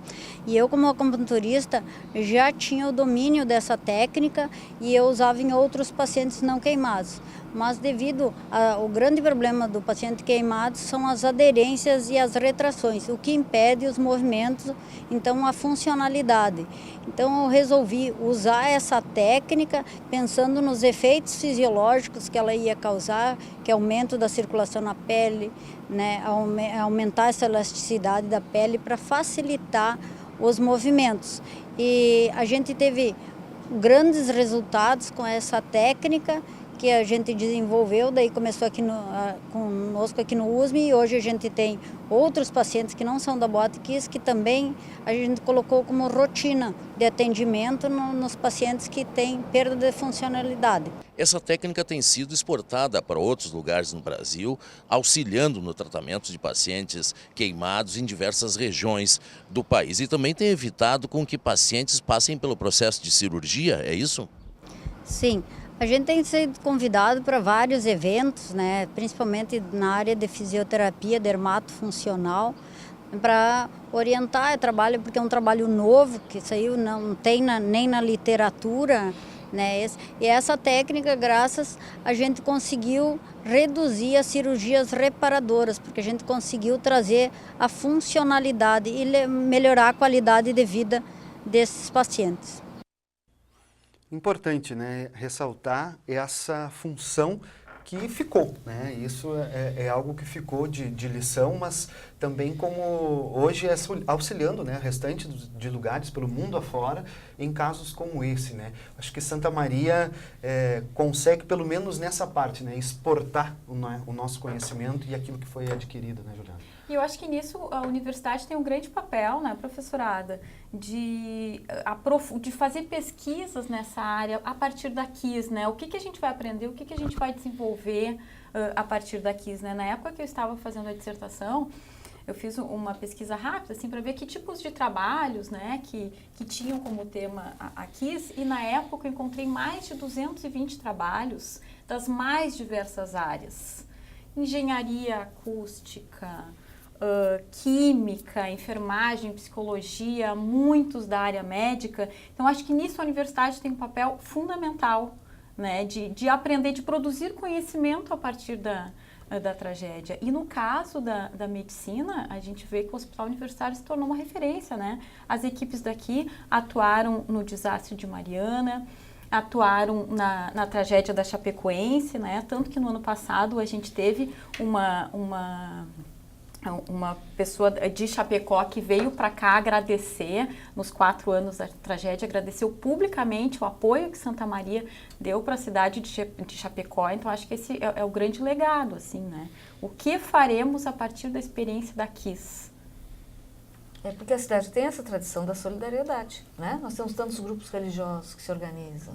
E eu, como acupunturista, já tinha o domínio dessa técnica e eu usava em outros pacientes não queimados. Mas devido ao grande problema do paciente queimado são as aderências e as retrações, o que impede os movimentos, então a funcionalidade. Então eu resolvi usar essa técnica pensando nos efeitos fisiológicos que ela ia causar, que é aumento da circulação na pele, né, aumentar essa elasticidade da pele para facilitar os movimentos. E a gente teve grandes resultados com essa técnica que a gente desenvolveu, daí começou aqui conosco aqui no USM e hoje a gente tem outros pacientes que não são da Boate Kiss que também a gente colocou como rotina de atendimento nos pacientes que têm perda de funcionalidade. Essa técnica tem sido exportada para outros lugares no Brasil, auxiliando no tratamento de pacientes queimados em diversas regiões do país e também tem evitado com que pacientes passem pelo processo de cirurgia, é isso? Sim. A gente tem sido convidado para vários eventos, né, principalmente na área de fisioterapia dermatofuncional, para orientar o trabalho, porque é um trabalho novo, que saiu, não tem nem na literatura, né, e essa técnica, graças a gente conseguiu reduzir as cirurgias reparadoras, porque a gente conseguiu trazer a funcionalidade e melhorar a qualidade de vida desses pacientes. Importante, né, ressaltar essa função que ficou, né? Isso é algo que ficou de lição, mas também como hoje é auxiliando, né, restante de lugares pelo mundo afora em casos como esse, né? Acho que Santa Maria consegue, pelo menos nessa parte, né, exportar o nosso conhecimento e aquilo que foi adquirido, né, Juliana? E eu acho que nisso a universidade tem um grande papel, né, professorada, de fazer pesquisas nessa área a partir da KISS, né? O que a gente vai aprender, o que a gente vai desenvolver a partir da KISS, né? Na época que eu estava fazendo a dissertação, eu fiz uma pesquisa rápida, assim, para ver que tipos de trabalhos, né, que tinham como tema a KISS, e na época eu encontrei mais de 220 trabalhos das mais diversas áreas. Engenharia acústica, química, enfermagem, psicologia, muitos da área médica. Então, acho que nisso a universidade tem um papel fundamental, né, de aprender, de produzir conhecimento a partir da tragédia. E no caso da medicina, a gente vê que o Hospital Universitário se tornou uma referência, né? As equipes daqui atuaram no desastre de Mariana, atuaram na tragédia da Chapecoense, né? Tanto que no ano passado a gente teve uma pessoa de Chapecó que veio para cá agradecer, nos 4 anos da tragédia, agradeceu publicamente o apoio que Santa Maria deu para a cidade de Chapecó. Então, acho que esse é o grande legado, assim, né? O que faremos a partir da experiência da KISS? É porque a cidade tem essa tradição da solidariedade, né? Nós temos tantos grupos religiosos que se organizam,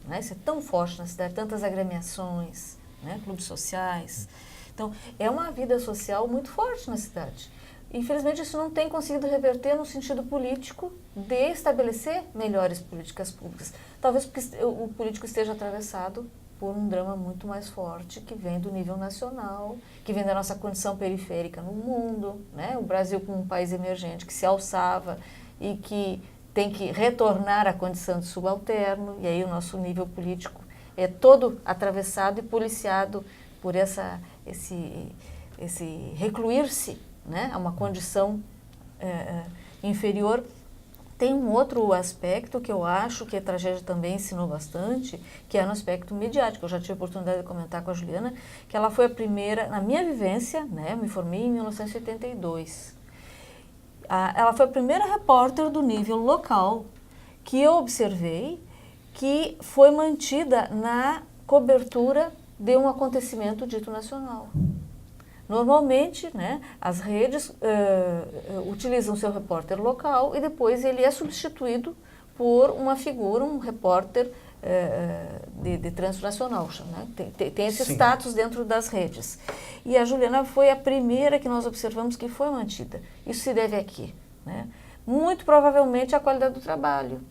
né? Isso é tão forte na cidade, tantas agremiações, né? Clubes sociais. Então, é uma vida social muito forte na cidade. Infelizmente, isso não tem conseguido reverter no sentido político de estabelecer melhores políticas públicas. Talvez porque o político esteja atravessado por um drama muito mais forte que vem do nível nacional, que vem da nossa condição periférica no mundo, né? O Brasil como um país emergente que se alçava e que tem que retornar à condição de subalterno, e aí o nosso nível político é todo atravessado e policiado por esse recluir-se, né, a uma condição inferior. Tem um outro aspecto que eu acho que a tragédia também ensinou bastante, que é no aspecto midiático. Eu já tive a oportunidade de comentar com a Juliana, que ela foi a primeira, na minha vivência, né, eu me formei em 1982. ela foi a primeira repórter do nível local que eu observei que foi mantida na cobertura de um acontecimento dito nacional. Normalmente, né, as redes utilizam seu repórter local e depois ele é substituído por uma figura, um repórter de transnacional, né? Tem esse Sim. status dentro das redes. E a Juliana foi a primeira que nós observamos que foi mantida. Isso se deve a quê? Né? Muito provavelmente à qualidade do trabalho,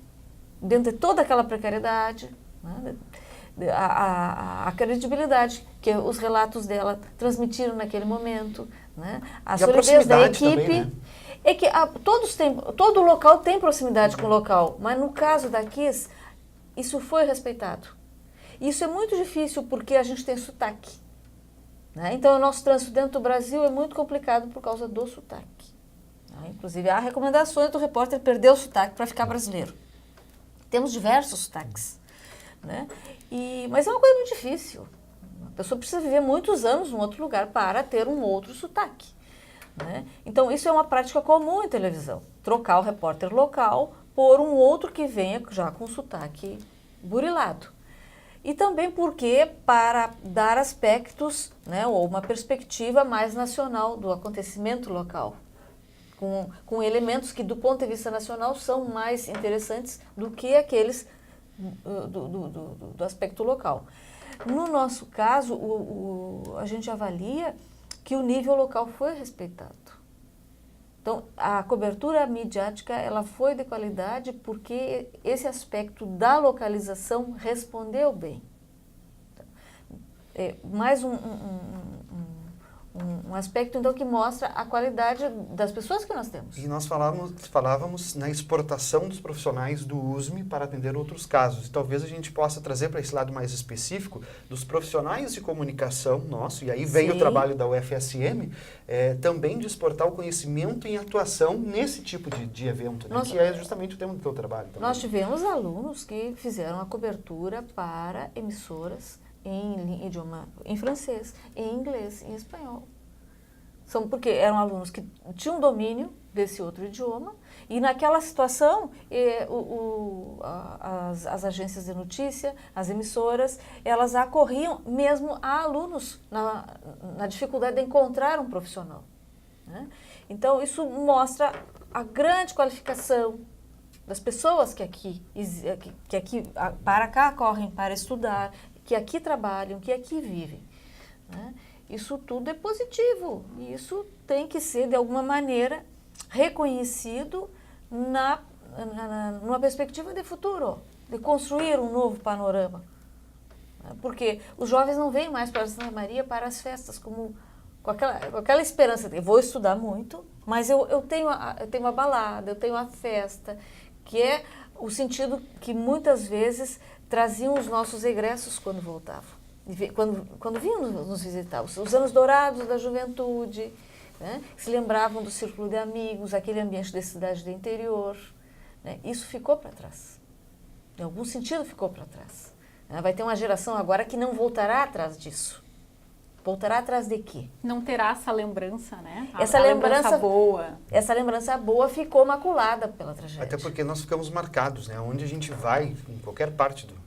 dentro de toda aquela precariedade, né? A credibilidade que os relatos dela transmitiram naquele momento, né? A solidez da equipe. Também, né? É que todo local tem proximidade com o local, mas no caso da Kiss, isso foi respeitado. Isso é muito difícil porque a gente tem sotaque, né? Então, o nosso trânsito dentro do Brasil é muito complicado por causa do sotaque, né? Inclusive, há recomendações do repórter perder o sotaque para ficar brasileiro. Temos diversos sotaques, né? Mas é uma coisa muito difícil. A pessoa precisa viver muitos anos em outro lugar para ter um outro sotaque, né? Então, isso é uma prática comum em televisão. Trocar o repórter local por um outro que venha já com sotaque burilado. E também porque para dar aspectos, né, ou uma perspectiva mais nacional do acontecimento local, com elementos que do ponto de vista nacional são mais interessantes do que aqueles do aspecto local. No nosso caso, a gente avalia que o nível local foi respeitado. Então, a cobertura midiática ela foi de qualidade porque esse aspecto da localização respondeu bem. Mais um aspecto, então, que mostra a qualidade das pessoas que nós temos. E nós falávamos na exportação dos profissionais do USME para atender outros casos. E talvez a gente possa trazer para esse lado mais específico dos profissionais de comunicação nosso, e aí vem o trabalho da UFSM, também de exportar o conhecimento em atuação nesse tipo de evento, né? Que é justamente o tema do teu trabalho. Também. Nós tivemos alunos que fizeram a cobertura para emissoras em idioma, em francês, em inglês, em espanhol. Porque eram alunos que tinham domínio desse outro idioma e naquela situação as agências de notícia, as emissoras, elas acorriam mesmo a alunos na dificuldade de encontrar um profissional, né? Então isso mostra a grande qualificação das pessoas que aqui para cá correm para estudar, que aqui trabalham, que aqui vivem, né? Isso tudo é positivo e isso tem que ser, de alguma maneira, reconhecido numa perspectiva de futuro, de construir um novo panorama. Porque os jovens não vêm mais para Santa Maria para as festas com aquela esperança de vou estudar muito, mas eu tenho a balada, eu tenho a festa, que é o sentido que muitas vezes traziam os nossos egressos quando voltavam. Quando vinham nos visitar, os anos dourados da juventude, né? Se lembravam do círculo de amigos, aquele ambiente de cidade do interior, né? Isso ficou para trás. Em algum sentido ficou para trás. Vai ter uma geração agora que não voltará atrás disso. Voltará atrás de quê? Não terá essa lembrança, né? Essa lembrança boa. Essa lembrança boa ficou maculada pela tragédia. Até porque nós ficamos marcados, né? Onde a gente vai, em qualquer parte do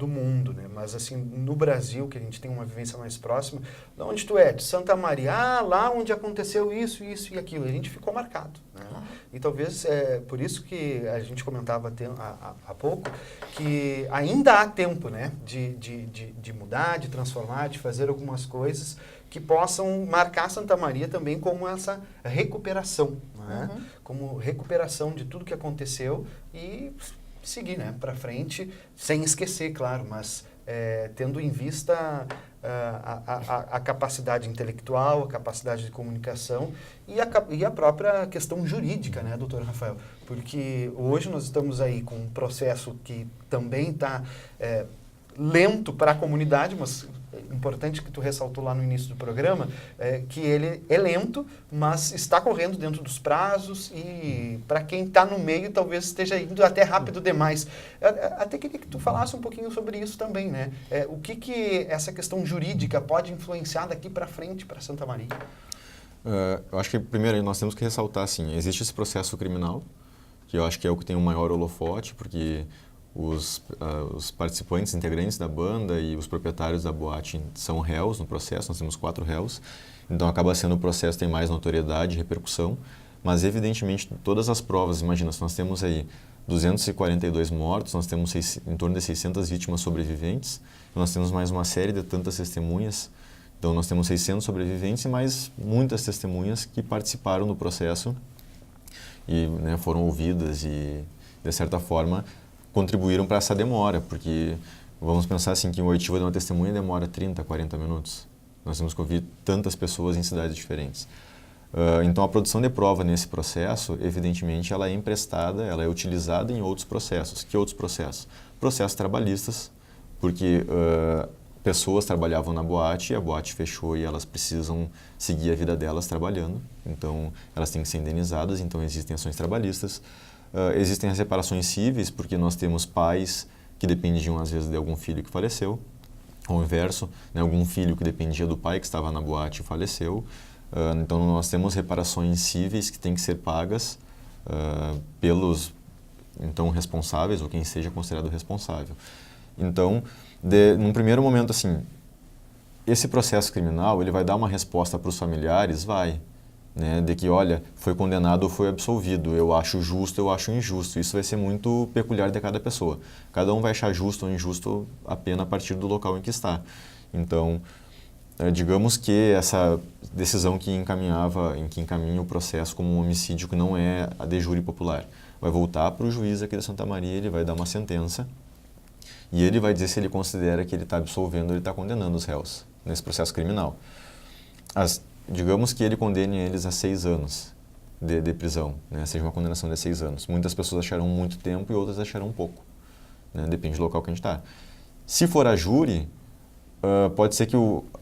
mundo, né? Mas assim, no Brasil, que a gente tem uma vivência mais próxima, de onde tu é? De Santa Maria, lá onde aconteceu isso e aquilo. A gente ficou marcado, né? E talvez por isso que a gente comentava há pouco, que ainda há tempo, né? De mudar, de transformar, de fazer algumas coisas que possam marcar Santa Maria também como essa recuperação, né? Como recuperação de tudo que aconteceu e seguir, né, para frente, sem esquecer, claro, mas tendo em vista a capacidade intelectual, a capacidade de comunicação e a própria questão jurídica, né, doutor Rafael? Porque hoje nós estamos aí com um processo que também está lento para a comunidade, mas importante que tu ressaltou lá no início do programa, que ele é lento, mas está correndo dentro dos prazos e para quem está no meio talvez esteja indo até rápido demais. Até queria que tu falasse um pouquinho sobre isso também, né? O que essa questão jurídica pode influenciar daqui para frente para Santa Maria? Eu acho que primeiro nós temos que ressaltar, assim, existe esse processo criminal, que eu acho que é o que tem o maior holofote, porque os participantes, integrantes da banda e os proprietários da boate são réus no processo, nós temos 4 réus, então acaba sendo o processo tem mais notoriedade e repercussão, mas evidentemente todas as provas, imagina, se nós temos aí 242 mortos, nós temos em torno de 600 vítimas sobreviventes, nós temos mais uma série de tantas testemunhas, então nós temos 600 sobreviventes e mais muitas testemunhas que participaram do processo e, né, foram ouvidas e, de certa forma, contribuíram para essa demora, porque vamos pensar assim que uma oitiva de uma testemunha demora 30, 40 minutos. Nós temos que ouvir tantas pessoas em cidades diferentes. Então a produção de prova nesse processo, evidentemente, ela é emprestada, ela é utilizada em outros processos. Que outros processos? Processos trabalhistas, porque pessoas trabalhavam na boate e a boate fechou e elas precisam seguir a vida delas trabalhando. Então elas têm que ser indenizadas, então existem ações trabalhistas. Existem as reparações cíveis, porque nós temos pais que dependiam às vezes de algum filho que faleceu, ou o inverso, né, algum filho que dependia do pai que estava na boate e faleceu. Então nós temos reparações cíveis que têm que ser pagas pelos então responsáveis ou quem seja considerado responsável. Então, num primeiro momento assim, esse processo criminal ele vai dar uma resposta para os familiares, né, de que olha, foi condenado ou foi absolvido, eu acho justo, eu acho injusto. Isso vai ser muito peculiar de cada pessoa. Cada um vai achar justo ou injusto a pena a partir do local em que está. Então, digamos que essa decisão que encaminha o processo como um homicídio que não é a de júri popular, vai voltar para o juiz aqui de Santa Maria, ele vai dar uma sentença e ele vai dizer se ele considera que ele está absolvendo ou ele está condenando os réus nesse processo criminal. Digamos que ele condene eles a 6 anos de prisão, né? Seja uma condenação de 6 anos. Muitas pessoas acharão muito tempo e outras acharão pouco, né? Depende do local que a gente está. Se for a júri, pode ser que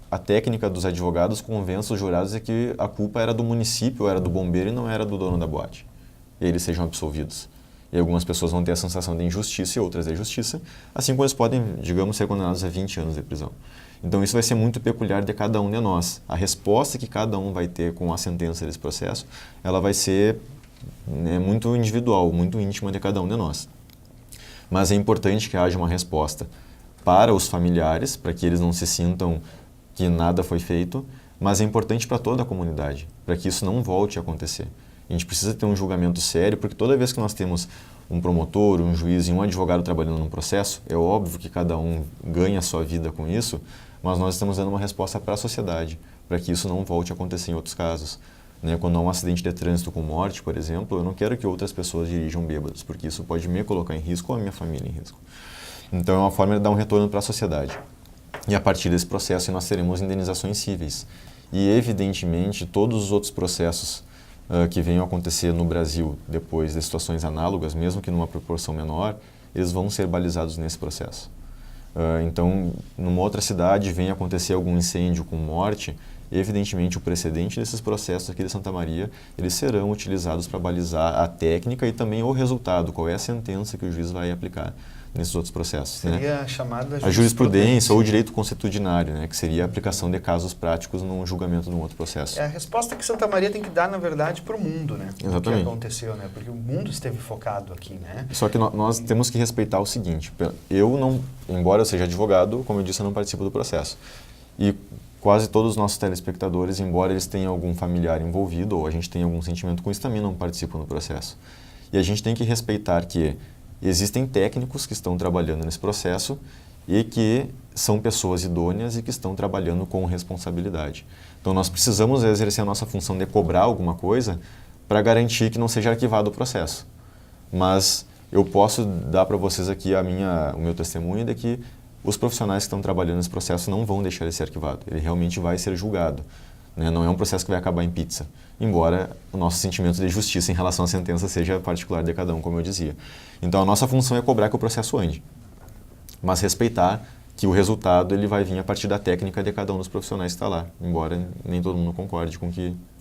a técnica dos advogados convença os jurados de que a culpa era do município, era do bombeiro e não era do dono da boate. E eles sejam absolvidos. E algumas pessoas vão ter a sensação de injustiça e outras de justiça, assim como eles podem, digamos, ser condenados a 20 anos de prisão. Então isso vai ser muito peculiar de cada um de nós. A resposta que cada um vai ter com a sentença desse processo, ela vai ser, né, muito individual, muito íntima de cada um de nós. Mas é importante que haja uma resposta para os familiares, para que eles não se sintam que nada foi feito, mas é importante para toda a comunidade, para que isso não volte a acontecer. A gente precisa ter um julgamento sério, porque toda vez que nós temos um promotor, um juiz e um advogado trabalhando num processo, é óbvio que cada um ganha a sua vida com isso, mas nós estamos dando uma resposta para a sociedade, para que isso não volte a acontecer em outros casos. Né? Quando há um acidente de trânsito com morte, por exemplo, eu não quero que outras pessoas dirijam bêbados, porque isso pode me colocar em risco ou a minha família em risco. Então é uma forma de dar um retorno para a sociedade. E a partir desse processo nós teremos indenizações cíveis. E evidentemente todos os outros processos que venham a acontecer no Brasil depois de situações análogas, mesmo que numa proporção menor, eles vão ser balizados nesse processo. Então, numa outra cidade venha acontecer algum incêndio com morte, evidentemente o precedente desses processos aqui de Santa Maria, eles serão utilizados para balizar a técnica e também o resultado, qual é a sentença que o juiz vai aplicar nesses outros processos. Seria né? chamada a jurisprudência ou o direito consuetudinário, né? Que seria a aplicação de casos práticos num julgamento de um outro processo. É a resposta que Santa Maria tem que dar, na verdade, para o mundo, né? Exatamente. O que aconteceu, né? Porque o mundo esteve focado aqui, né? Só que nós temos que respeitar o seguinte, embora eu seja advogado, como eu disse, eu não participo do processo. E quase todos os nossos telespectadores, embora eles tenham algum familiar envolvido ou a gente tenha algum sentimento com isso, também não participam do processo. E a gente tem que respeitar que existem técnicos que estão trabalhando nesse processo e que são pessoas idôneas e que estão trabalhando com responsabilidade. Então nós precisamos exercer a nossa função de cobrar alguma coisa para garantir que não seja arquivado o processo. Mas eu posso dar para vocês aqui o meu testemunho de que os profissionais que estão trabalhando nesse processo não vão deixar ele ser arquivado. Ele realmente vai ser julgado. Né? Não é um processo que vai acabar em pizza, embora o nosso sentimento de justiça em relação à sentença seja particular de cada um, como eu dizia. Então a nossa função é cobrar que o processo ande, mas respeitar que o resultado ele vai vir a partir da técnica de cada um dos profissionais que está lá, embora nem todo mundo concorde com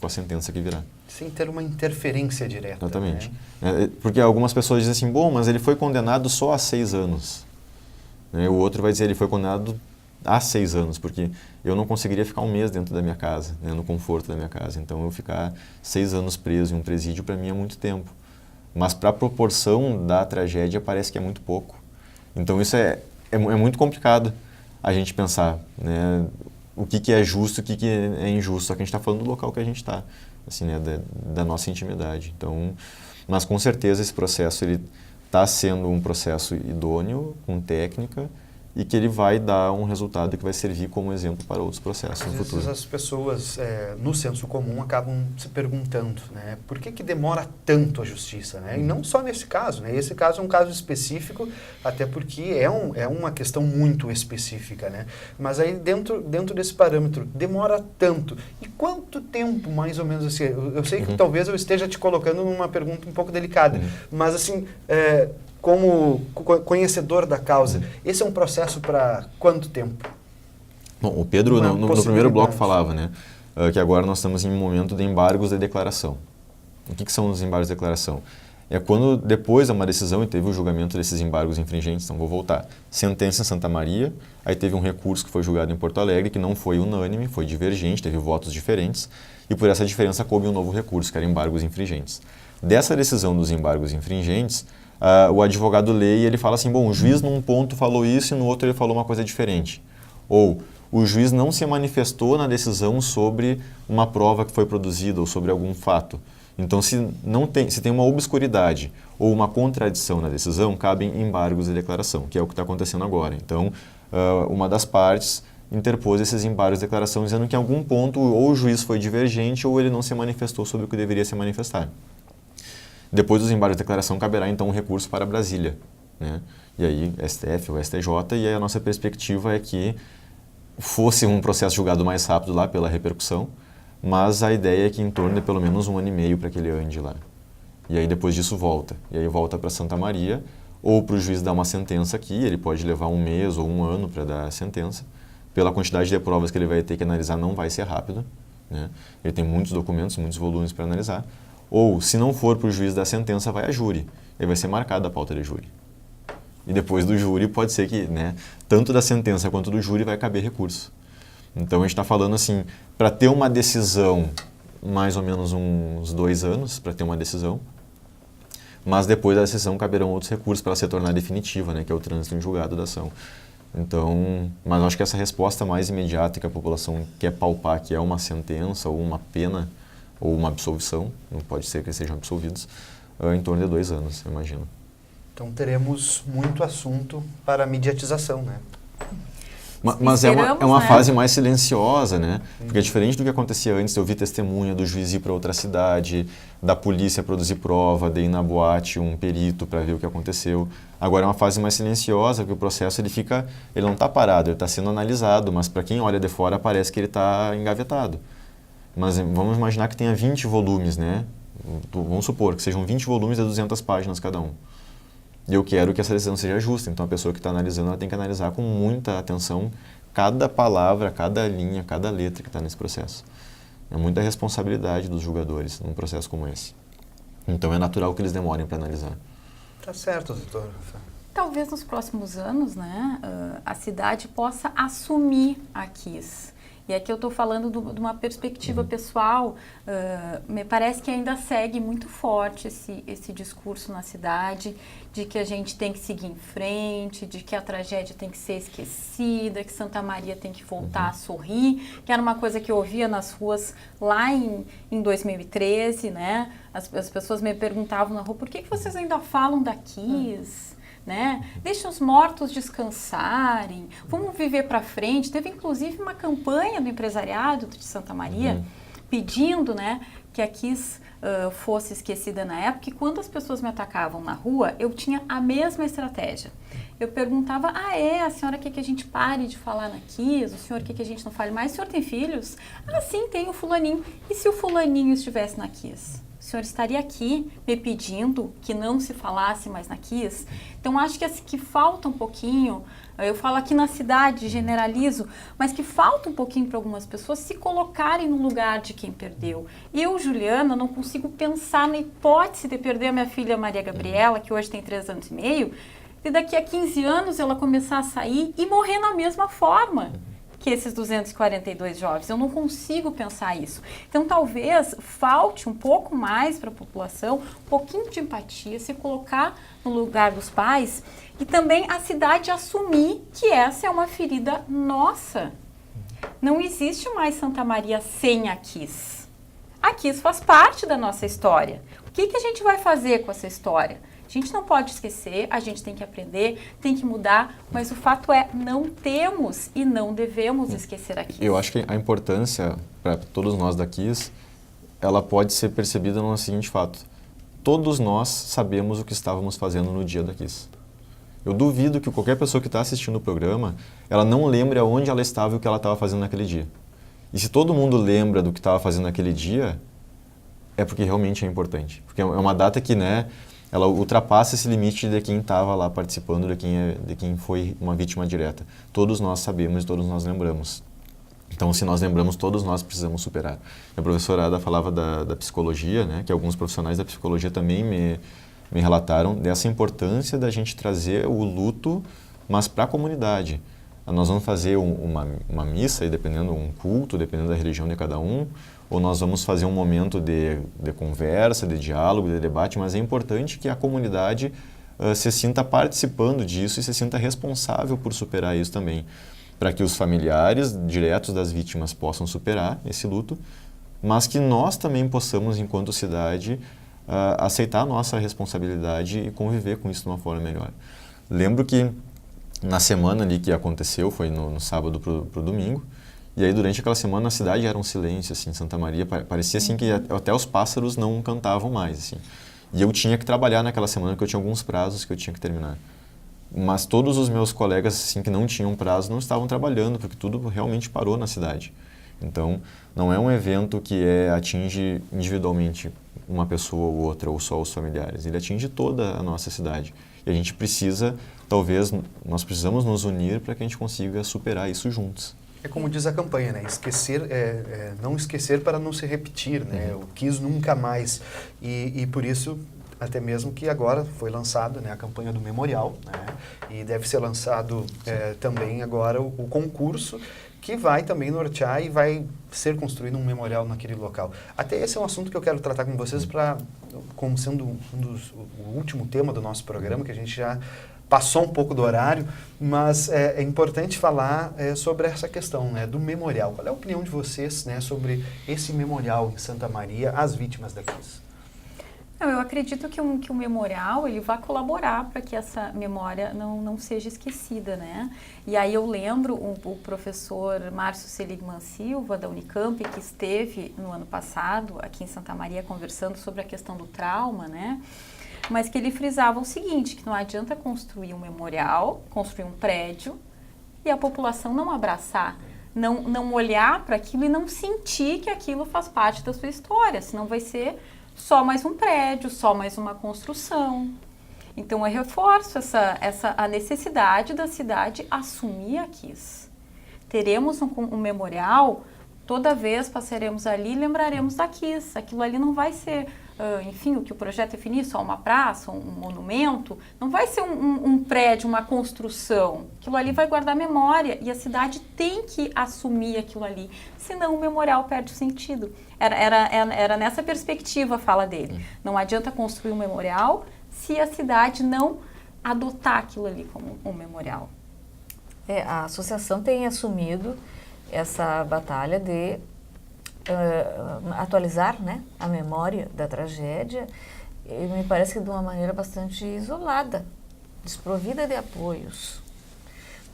a sentença que virá. Sem ter uma interferência direta. Exatamente. Né? Porque algumas pessoas dizem assim, bom, mas ele foi condenado só a 6 anos. O outro vai dizer, ele foi condenado há 6 anos, porque eu não conseguiria ficar um mês dentro da minha casa, né, no conforto da minha casa. Então, eu ficar 6 anos preso em um presídio, para mim, é muito tempo. Mas para a proporção da tragédia, parece que é muito pouco. Então, isso é muito complicado a gente pensar, né, o que é justo, o que é injusto. Só que a gente está falando do local que a gente está, assim, né, da nossa intimidade. Então, mas com certeza esse processo ele está sendo um processo idôneo, com técnica, e que ele vai dar um resultado que vai servir como exemplo para outros processos no futuro. Às vezes as pessoas, no senso comum, acabam se perguntando, né, por que demora tanto a justiça, né? E não só nesse caso, né? Esse caso é um caso específico, até porque é uma questão muito específica, né? Mas aí dentro desse parâmetro, demora tanto. E quanto tempo, mais ou menos, assim? Eu sei que talvez eu esteja te colocando numa pergunta um pouco delicada, mas assim, como conhecedor da causa, esse é um processo para quanto tempo? Bom, o Pedro, no primeiro bloco, falava, né, que agora nós estamos em um momento de embargos de declaração. O que são os embargos de declaração? É quando, depois de uma decisão, e teve o julgamento desses embargos infringentes, então vou voltar, sentença em Santa Maria, aí teve um recurso que foi julgado em Porto Alegre, que não foi unânime, foi divergente, teve votos diferentes, e por essa diferença coube um novo recurso, que era embargos infringentes. Dessa decisão dos embargos infringentes, o advogado lê e ele fala assim, bom, o juiz num ponto falou isso e no outro ele falou uma coisa diferente. Ou o juiz não se manifestou na decisão sobre uma prova que foi produzida ou sobre algum fato. Então, se tem uma obscuridade ou uma contradição na decisão, cabem embargos de declaração, que é o que está acontecendo agora. Então, uma das partes interpôs esses embargos de declaração dizendo que em algum ponto ou o juiz foi divergente ou ele não se manifestou sobre o que deveria se manifestar. Depois dos embargos de declaração, caberá então um recurso para Brasília, né? E aí, STF ou STJ, e aí a nossa perspectiva é que fosse um processo julgado mais rápido lá pela repercussão, mas a ideia é que em torno de pelo menos 1 ano e meio para que ele ande lá. E aí depois disso volta. E aí volta para Santa Maria, ou para o juiz dar uma sentença aqui, ele pode levar 1 mês ou 1 ano para dar a sentença. Pela quantidade de provas que ele vai ter que analisar, não vai ser rápido, né? Ele tem muitos documentos, muitos volumes para analisar. Ou, se não for para o juiz da sentença, vai a júri. Aí vai ser marcada a pauta de júri. E depois do júri, pode ser que, né, tanto da sentença quanto do júri vai caber recurso. Então, a gente está falando assim, para ter uma decisão, mais ou menos uns 2 anos para ter uma decisão, mas depois da decisão caberão outros recursos para ela se tornar definitiva, né, que é o trânsito em julgado da ação. Então, mas acho que essa resposta mais imediata que a população quer palpar, que é uma sentença ou uma pena, ou uma absolvição, não pode ser que eles sejam absolvidos, em torno de 2 anos, eu imagino. Então teremos muito assunto para a mediatização, né? Mas é uma fase mais silenciosa, né? Porque é diferente do que acontecia antes, de ouvir testemunha, do juiz ir para outra cidade, da polícia produzir prova, de ir na boate um perito para ver o que aconteceu. Agora é uma fase mais silenciosa, que o processo ele não está parado, ele está sendo analisado, mas para quem olha de fora parece que ele está engavetado. Mas vamos imaginar que tenha 20 volumes, né? Vamos supor que sejam 20 volumes de 200 páginas cada um. E eu quero que essa decisão seja justa. Então, a pessoa que está analisando, ela tem que analisar com muita atenção cada palavra, cada linha, cada letra que está nesse processo. É muita responsabilidade dos julgadores num processo como esse. Então, é natural que eles demorem para analisar. Tá certo, doutor. Talvez nos próximos anos, né, a cidade possa assumir a KISS. E aqui eu estou falando de uma perspectiva pessoal, me parece que ainda segue muito forte esse discurso na cidade, de que a gente tem que seguir em frente, de que a tragédia tem que ser esquecida, que Santa Maria tem que voltar a sorrir, que era uma coisa que eu ouvia nas ruas lá em 2013, né? As pessoas me perguntavam na rua, por que vocês ainda falam da KISS? Né? Deixa os mortos descansarem, vamos viver para frente. Teve inclusive uma campanha do empresariado de Santa Maria pedindo, né, que a KISS fosse esquecida na época, e quando as pessoas me atacavam na rua, eu tinha a mesma estratégia. Eu perguntava, a senhora quer que a gente pare de falar na KISS? O senhor quer que a gente não fale mais? O senhor tem filhos? Ah, sim, tem o fulaninho. E se o fulaninho estivesse na KISS? O senhor estaria aqui me pedindo que não se falasse mais na KISS? Então, acho que falta um pouquinho, eu falo aqui na cidade, generalizo, mas que falta um pouquinho para algumas pessoas se colocarem no lugar de quem perdeu. Eu, Juliana, não consigo pensar na hipótese de perder a minha filha Maria Gabriela, que hoje tem 3 anos e meio, e daqui a 15 anos ela começar a sair e morrer na mesma forma que esses 242 jovens. Eu não consigo pensar isso. Então, talvez falte um pouco mais para a população, um pouquinho de empatia, se colocar no lugar dos pais e também a cidade assumir que essa é uma ferida nossa. Não existe mais Santa Maria sem a KISS. A KISS faz parte da nossa história. O que a gente vai fazer com essa história? A gente não pode esquecer, a gente tem que aprender, tem que mudar, mas o fato é, não temos e não devemos esquecer a KISS. Eu acho que a importância para todos nós da KISS, ela pode ser percebida no seguinte fato. Todos nós sabemos o que estávamos fazendo no dia da KISS. Eu duvido que qualquer pessoa que está assistindo o programa, ela não lembre aonde ela estava e o que ela estava fazendo naquele dia. E se todo mundo lembra do que estava fazendo naquele dia, é porque realmente é importante. Porque é uma data que, né, ela ultrapassa esse limite de quem estava lá participando, de quem foi uma vítima direta. Todos nós sabemos e todos nós lembramos. Então, se nós lembramos, todos nós precisamos superar. A professora Ada falava da psicologia, né, que alguns profissionais da psicologia também me relataram dessa importância da gente trazer o luto, mas para a comunidade. Nós vamos fazer uma missa, e dependendo um culto, dependendo da religião de cada um, ou nós vamos fazer um momento de conversa, de diálogo, de debate, mas é importante que a comunidade se sinta participando disso e se sinta responsável por superar isso também, para que os familiares diretos das vítimas possam superar esse luto, mas que nós também possamos, enquanto cidade, aceitar a nossa responsabilidade e conviver com isso de uma forma melhor. Lembro que na semana ali que aconteceu, foi no sábado pro domingo, e aí durante aquela semana a cidade era um silêncio, assim, Santa Maria, parecia assim que até os pássaros não cantavam mais, assim. E eu tinha que trabalhar naquela semana, porque eu tinha alguns prazos que eu tinha que terminar. Mas todos os meus colegas, assim, que não tinham prazo, não estavam trabalhando, porque tudo realmente parou na cidade. Então, não é um evento que atinge individualmente uma pessoa ou outra, ou só os familiares. Ele atinge toda a nossa cidade. E a gente precisa, talvez, nós precisamos nos unir para que a gente consiga superar isso juntos. É como diz a campanha, né? Esquecer, não esquecer para não se repetir, né? O KISS nunca mais. E por isso, até mesmo que agora foi lançado, né, a campanha do memorial, né? E deve ser lançado também agora o concurso, que vai também nortear e vai ser construído um memorial naquele local. Até esse é um assunto que eu quero tratar com vocês, como sendo o último tema do nosso programa, que a gente já passou um pouco do horário, mas é importante falar sobre essa questão, né, do memorial. Qual é a opinião de vocês, né, sobre esse memorial em Santa Maria às vítimas da KISS? Eu acredito que o memorial ele vai colaborar para que essa memória não seja esquecida, né? E aí eu lembro o professor Márcio Seligman Silva, da Unicamp, que esteve no ano passado aqui em Santa Maria conversando sobre a questão do trauma, né? Mas que ele frisava o seguinte, que não adianta construir um memorial, construir um prédio e a população não abraçar, não olhar para aquilo e não sentir que aquilo faz parte da sua história, senão vai ser só mais um prédio, só mais uma construção. Então, eu reforço a necessidade da cidade assumir a KISS. Teremos um memorial, toda vez passaremos ali e lembraremos da KISS. Aquilo ali não vai ser, enfim, o que o projeto definir, só uma praça, um monumento, não vai ser um prédio, uma construção. Aquilo ali vai guardar memória e a cidade tem que assumir aquilo ali, senão o memorial perde o sentido. Era nessa perspectiva a fala dele. Não adianta construir um memorial se a cidade não adotar aquilo ali como um memorial. A associação tem assumido essa batalha de atualizar, né, a memória da tragédia, e me parece que de uma maneira bastante isolada, desprovida de apoios,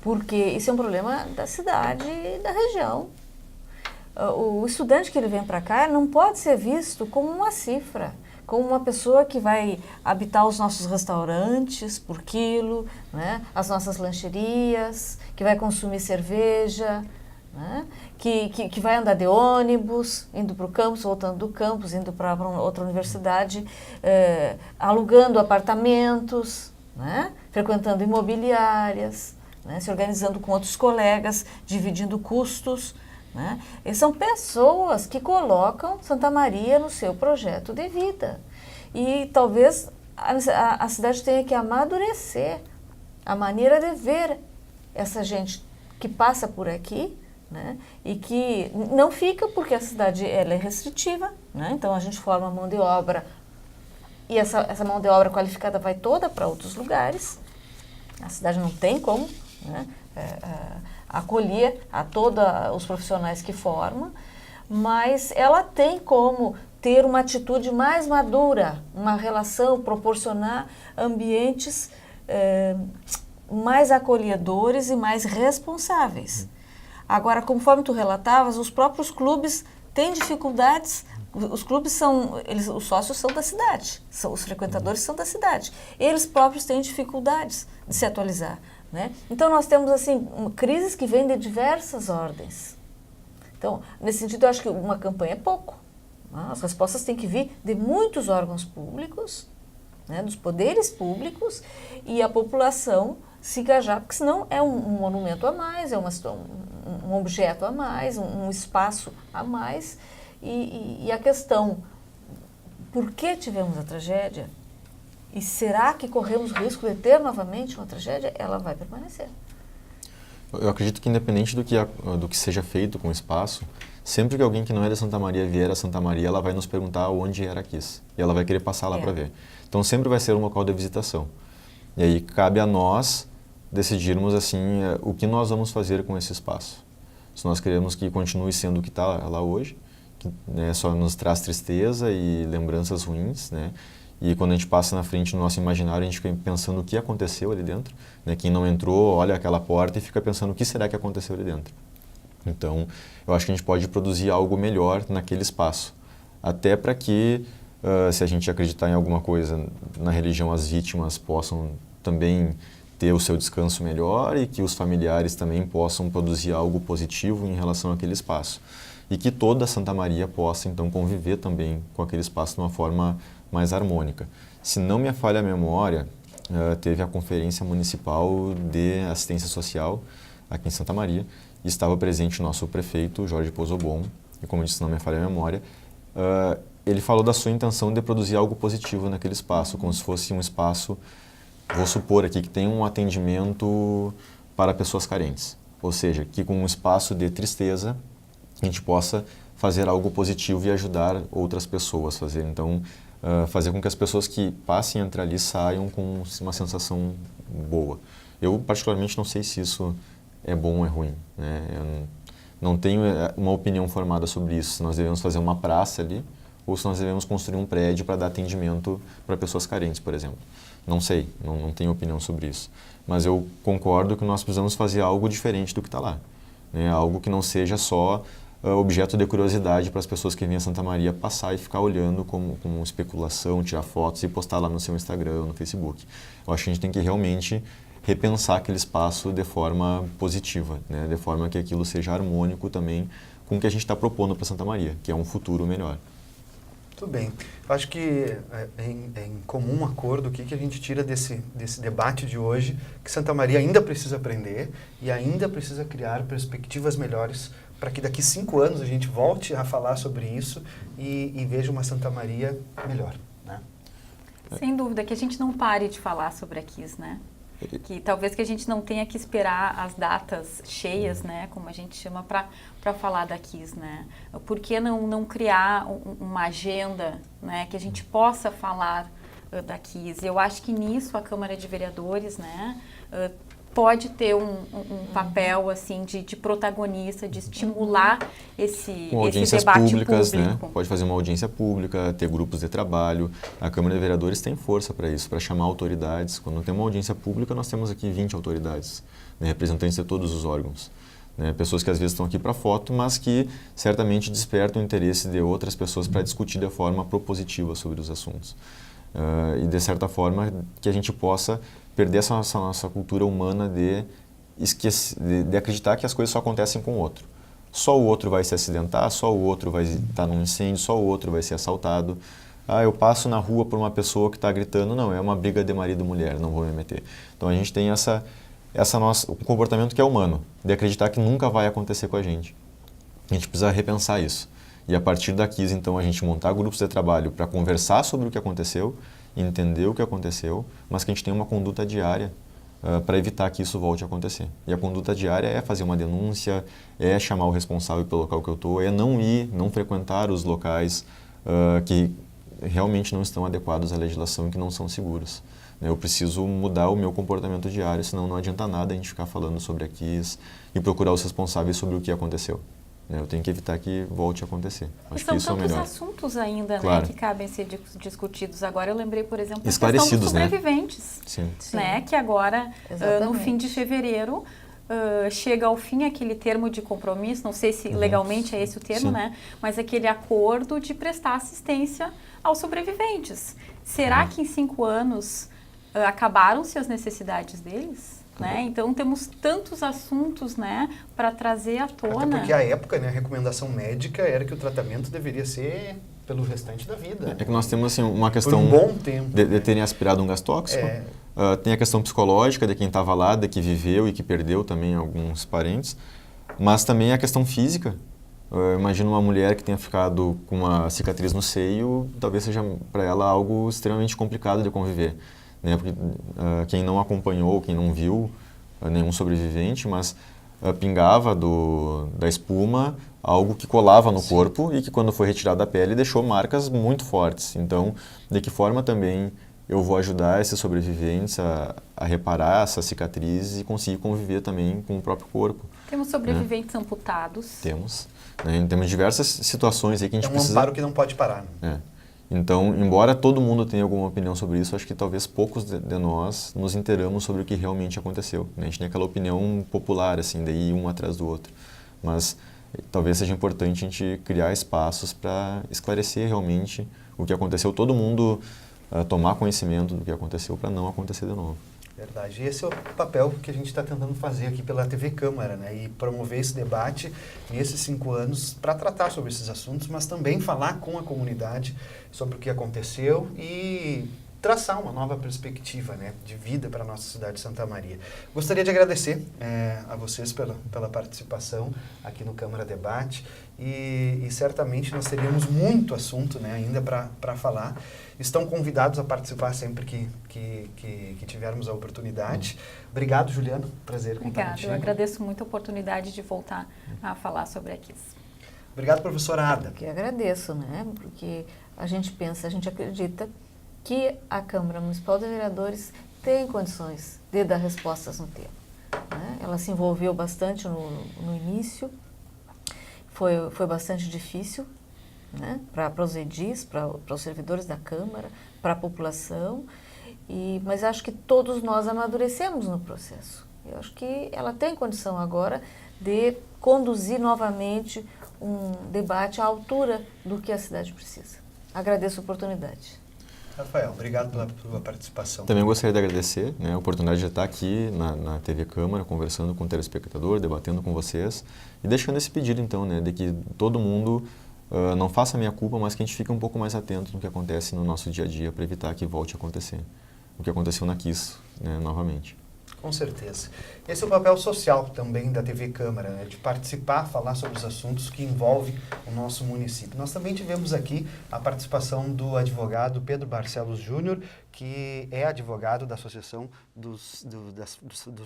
porque isso é um problema da cidade e da região. O estudante que ele vem para cá não pode ser visto como uma cifra, como uma pessoa que vai habitar os nossos restaurantes por quilo, né, as nossas lancherias, que vai consumir cerveja, né, que vai andar de ônibus, indo para o campus, voltando do campus, indo para outra universidade, alugando apartamentos, né, frequentando imobiliárias, né, se organizando com outros colegas, dividindo custos. Né? E são pessoas que colocam Santa Maria no seu projeto de vida. E talvez a cidade tenha que amadurecer a maneira de ver essa gente que passa por aqui, né, e que não fica porque a cidade ela é restritiva, né, então a gente forma mão de obra e essa mão de obra qualificada vai toda para outros lugares. A cidade não tem como, né, acolher a todos os profissionais que forma, mas ela tem como ter uma atitude mais madura, uma relação, proporcionar ambientes mais acolhedores e mais responsáveis. Agora, conforme tu relatavas, os próprios clubes têm dificuldades. Os clubes os sócios são da cidade, os frequentadores são da cidade. Eles próprios têm dificuldades de se atualizar, né? Então, nós temos, assim, crises que vêm de diversas ordens. Então, nesse sentido, eu acho que uma campanha é pouco. As respostas têm que vir de muitos órgãos públicos, né, dos poderes públicos, e a população se engajar, porque senão é um monumento a mais, é um objeto a mais, um espaço a mais. E a questão, por que tivemos a tragédia? E será que corremos risco de ter novamente uma tragédia? Ela vai permanecer. Eu acredito que independente do que seja feito com o espaço, sempre que alguém que não é de Santa Maria vier a Santa Maria, ela vai nos perguntar onde era a Kiss. E ela vai querer passar lá para ver. Então sempre vai ser um local de visitação. E aí cabe a nós decidirmos assim o que nós vamos fazer com esse espaço. Se nós queremos que continue sendo o que está lá hoje, que, né, só nos traz tristeza e lembranças ruins, né? E quando a gente passa na frente do nosso imaginário, a gente fica pensando o que aconteceu ali dentro, né? Quem não entrou, olha aquela porta e fica pensando o que será que aconteceu ali dentro. Então, eu acho que a gente pode produzir algo melhor naquele espaço. Até para que, se a gente acreditar em alguma coisa na religião, as vítimas possam também ter o seu descanso melhor e que os familiares também possam produzir algo positivo em relação àquele espaço. E que toda Santa Maria possa, então, conviver também com aquele espaço de uma forma mais harmônica. Se não me falha a memória, teve a Conferência Municipal de Assistência Social aqui em Santa Maria, e estava presente o nosso prefeito, Jorge Pozobon, e como eu disse, se não me falha a memória, ele falou da sua intenção de produzir algo positivo naquele espaço, como se fosse um espaço, vou supor aqui, que tem um atendimento para pessoas carentes. Ou seja, que com um espaço de tristeza, a gente possa fazer algo positivo e ajudar outras pessoas, fazer com que as pessoas que passem a entrar ali saiam com uma sensação boa. Eu, particularmente, não sei se isso é bom ou é ruim, né? Eu não tenho uma opinião formada sobre isso, se nós devemos fazer uma praça ali ou se nós devemos construir um prédio para dar atendimento para pessoas carentes, por exemplo. Não sei, não tenho opinião sobre isso. Mas eu concordo que nós precisamos fazer algo diferente do que está lá, né? Algo que não seja só objeto de curiosidade para as pessoas que vêm a Santa Maria passar e ficar olhando como especulação, tirar fotos e postar lá no seu Instagram ou no Facebook. Eu acho que a gente tem que realmente repensar aquele espaço de forma positiva, né? De forma que aquilo seja harmônico também com o que a gente está propondo para Santa Maria, que é um futuro melhor. Muito bem. Eu acho que é em comum acordo o que a gente tira desse debate de hoje, que Santa Maria ainda precisa aprender e ainda precisa criar perspectivas melhores para que daqui 5 anos a gente volte a falar sobre isso e veja uma Santa Maria melhor, né? Sem dúvida, que a gente não pare de falar sobre a Kiss, né? Que talvez que a gente não tenha que esperar as datas cheias, né, como a gente chama, para falar da Kiss, né? Por que não criar uma agenda, né, que a gente possa falar da Kiss? Eu acho que nisso a Câmara de Vereadores, né, pode ter um papel assim de protagonista, de estimular esse debate públicas, público. Né? Pode fazer uma audiência pública, ter grupos de trabalho. A Câmara de Vereadores tem força para isso, para chamar autoridades. Quando tem uma audiência pública, nós temos aqui 20 autoridades, né, representantes de todos os órgãos. Né, pessoas que às vezes estão aqui para foto, mas que certamente despertam o interesse de outras pessoas para discutir de forma propositiva sobre os assuntos. E de certa forma que a gente possa perder essa nossa cultura humana de acreditar que as coisas só acontecem com o outro. Só o outro vai se acidentar, só o outro vai estar num incêndio, só o outro vai ser assaltado. Eu passo na rua por uma pessoa que está gritando, não, é uma briga de marido e mulher, não vou me meter. Então a gente tem o comportamento que é humano, de acreditar que nunca vai acontecer com a gente. A gente precisa repensar isso. E a partir daqui, então, a gente montar grupos de trabalho para conversar sobre o que aconteceu, entender o que aconteceu, mas que a gente tenha uma conduta diária para evitar que isso volte a acontecer. E a conduta diária é fazer uma denúncia, é chamar o responsável pelo local que eu estou, é não frequentar os locais que realmente não estão adequados à legislação e que não são seguros. Eu preciso mudar o meu comportamento diário, senão não adianta nada a gente ficar falando sobre aqui e procurar os responsáveis sobre o que aconteceu. Eu tenho que evitar que volte a acontecer. Acho que isso é o melhor. São tantos assuntos ainda, Claro. né, que cabem ser discutidos agora. Eu lembrei, por exemplo, da questão Esclarecidos, dos sobreviventes, Sim. né, que agora, no Exatamente. fim de fevereiro, chega ao fim aquele termo de compromisso, não sei se legalmente é esse o termo, Sim. né, mas aquele acordo de prestar assistência aos sobreviventes. Será que em 5 anos acabaram-se as necessidades deles? Né? Então temos tantos assuntos, né, para trazer à tona. Até porque à época, né, a recomendação médica era que o tratamento deveria ser pelo restante da vida. É que nós temos assim, uma questão Por um bom tempo, de terem aspirado um gás tóxico. Tem a questão psicológica de quem estava lá, de que viveu e que perdeu também alguns parentes. Mas também a questão física. Imagina uma mulher que tenha ficado com uma cicatriz no seio, talvez seja para ela algo extremamente complicado de conviver. Né? Porque quem não acompanhou, quem não viu nenhum sobrevivente, mas pingava da espuma algo que colava no corpo e que quando foi retirado da pele deixou marcas muito fortes. Então, de que forma também eu vou ajudar esses sobreviventes a reparar essas cicatrizes e conseguir conviver também com o próprio corpo? Temos sobreviventes amputados. Temos. Né? Temos diversas situações aí que a gente precisa... amparo que não pode parar. Então, embora todo mundo tenha alguma opinião sobre isso, acho que talvez poucos de nós nos inteiramos sobre o que realmente aconteceu. Né? A gente tem aquela opinião popular, assim, daí um atrás do outro. Mas talvez seja importante a gente criar espaços para esclarecer realmente o que aconteceu, todo mundo tomar conhecimento do que aconteceu para não acontecer de novo. Verdade. E esse é o papel que a gente está tentando fazer aqui pela TV Câmara, né? E promover esse debate nesses 5 anos para tratar sobre esses assuntos, mas também falar com a comunidade sobre o que aconteceu e traçar uma nova perspectiva, né, de vida para a nossa cidade de Santa Maria. Gostaria de agradecer a vocês pela participação aqui no Câmara Debate e certamente nós teríamos muito assunto, né, ainda para falar. Estão convidados a participar sempre que tivermos a oportunidade. Obrigado, Juliana. Prazer contar Obrigada. contigo. Eu agradeço muito a oportunidade de voltar a falar sobre a KISS. Obrigado, professora Ada. Que agradeço, né? Porque a gente acredita que a Câmara Municipal de Vereadores tem condições de dar respostas no tema. Né? Ela se envolveu bastante no início, foi bastante difícil, né? Para os edis, para os servidores da Câmara, para a população, mas acho que todos nós amadurecemos no processo. Eu acho que ela tem condição agora de conduzir novamente um debate à altura do que a cidade precisa. Agradeço a oportunidade. Rafael, obrigado pela tua participação. Também gostaria de agradecer, né, a oportunidade de estar aqui na TV Câmara, conversando com o telespectador, debatendo com vocês e deixando esse pedido, então, né, de que todo mundo não faça a minha culpa, mas que a gente fique um pouco mais atento no que acontece no nosso dia a dia para evitar que volte a acontecer o que aconteceu na KISS, né, novamente. Com certeza. Esse é o papel social também da TV Câmara, né? De participar, falar sobre os assuntos que envolvem o nosso município. Nós também tivemos aqui a participação do advogado Pedro Barcelos Júnior, que é advogado da Associação dos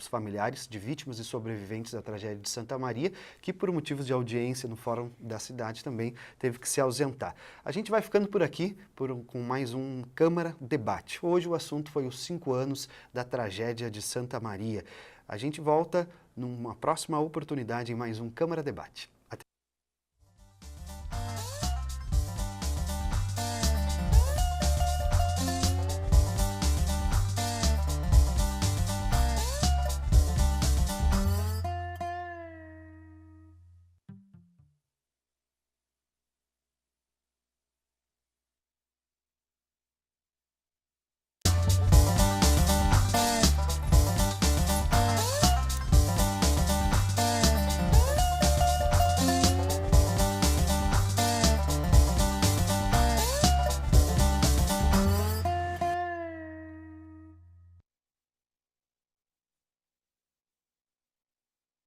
Familiares de Vítimas e Sobreviventes da Tragédia de Santa Maria, que por motivos de audiência no Fórum da cidade também teve que se ausentar. A gente vai ficando por aqui com mais um Câmara Debate. Hoje o assunto foi os 5 anos da tragédia de Santa Maria. A gente volta numa próxima oportunidade em mais um Câmara Debate.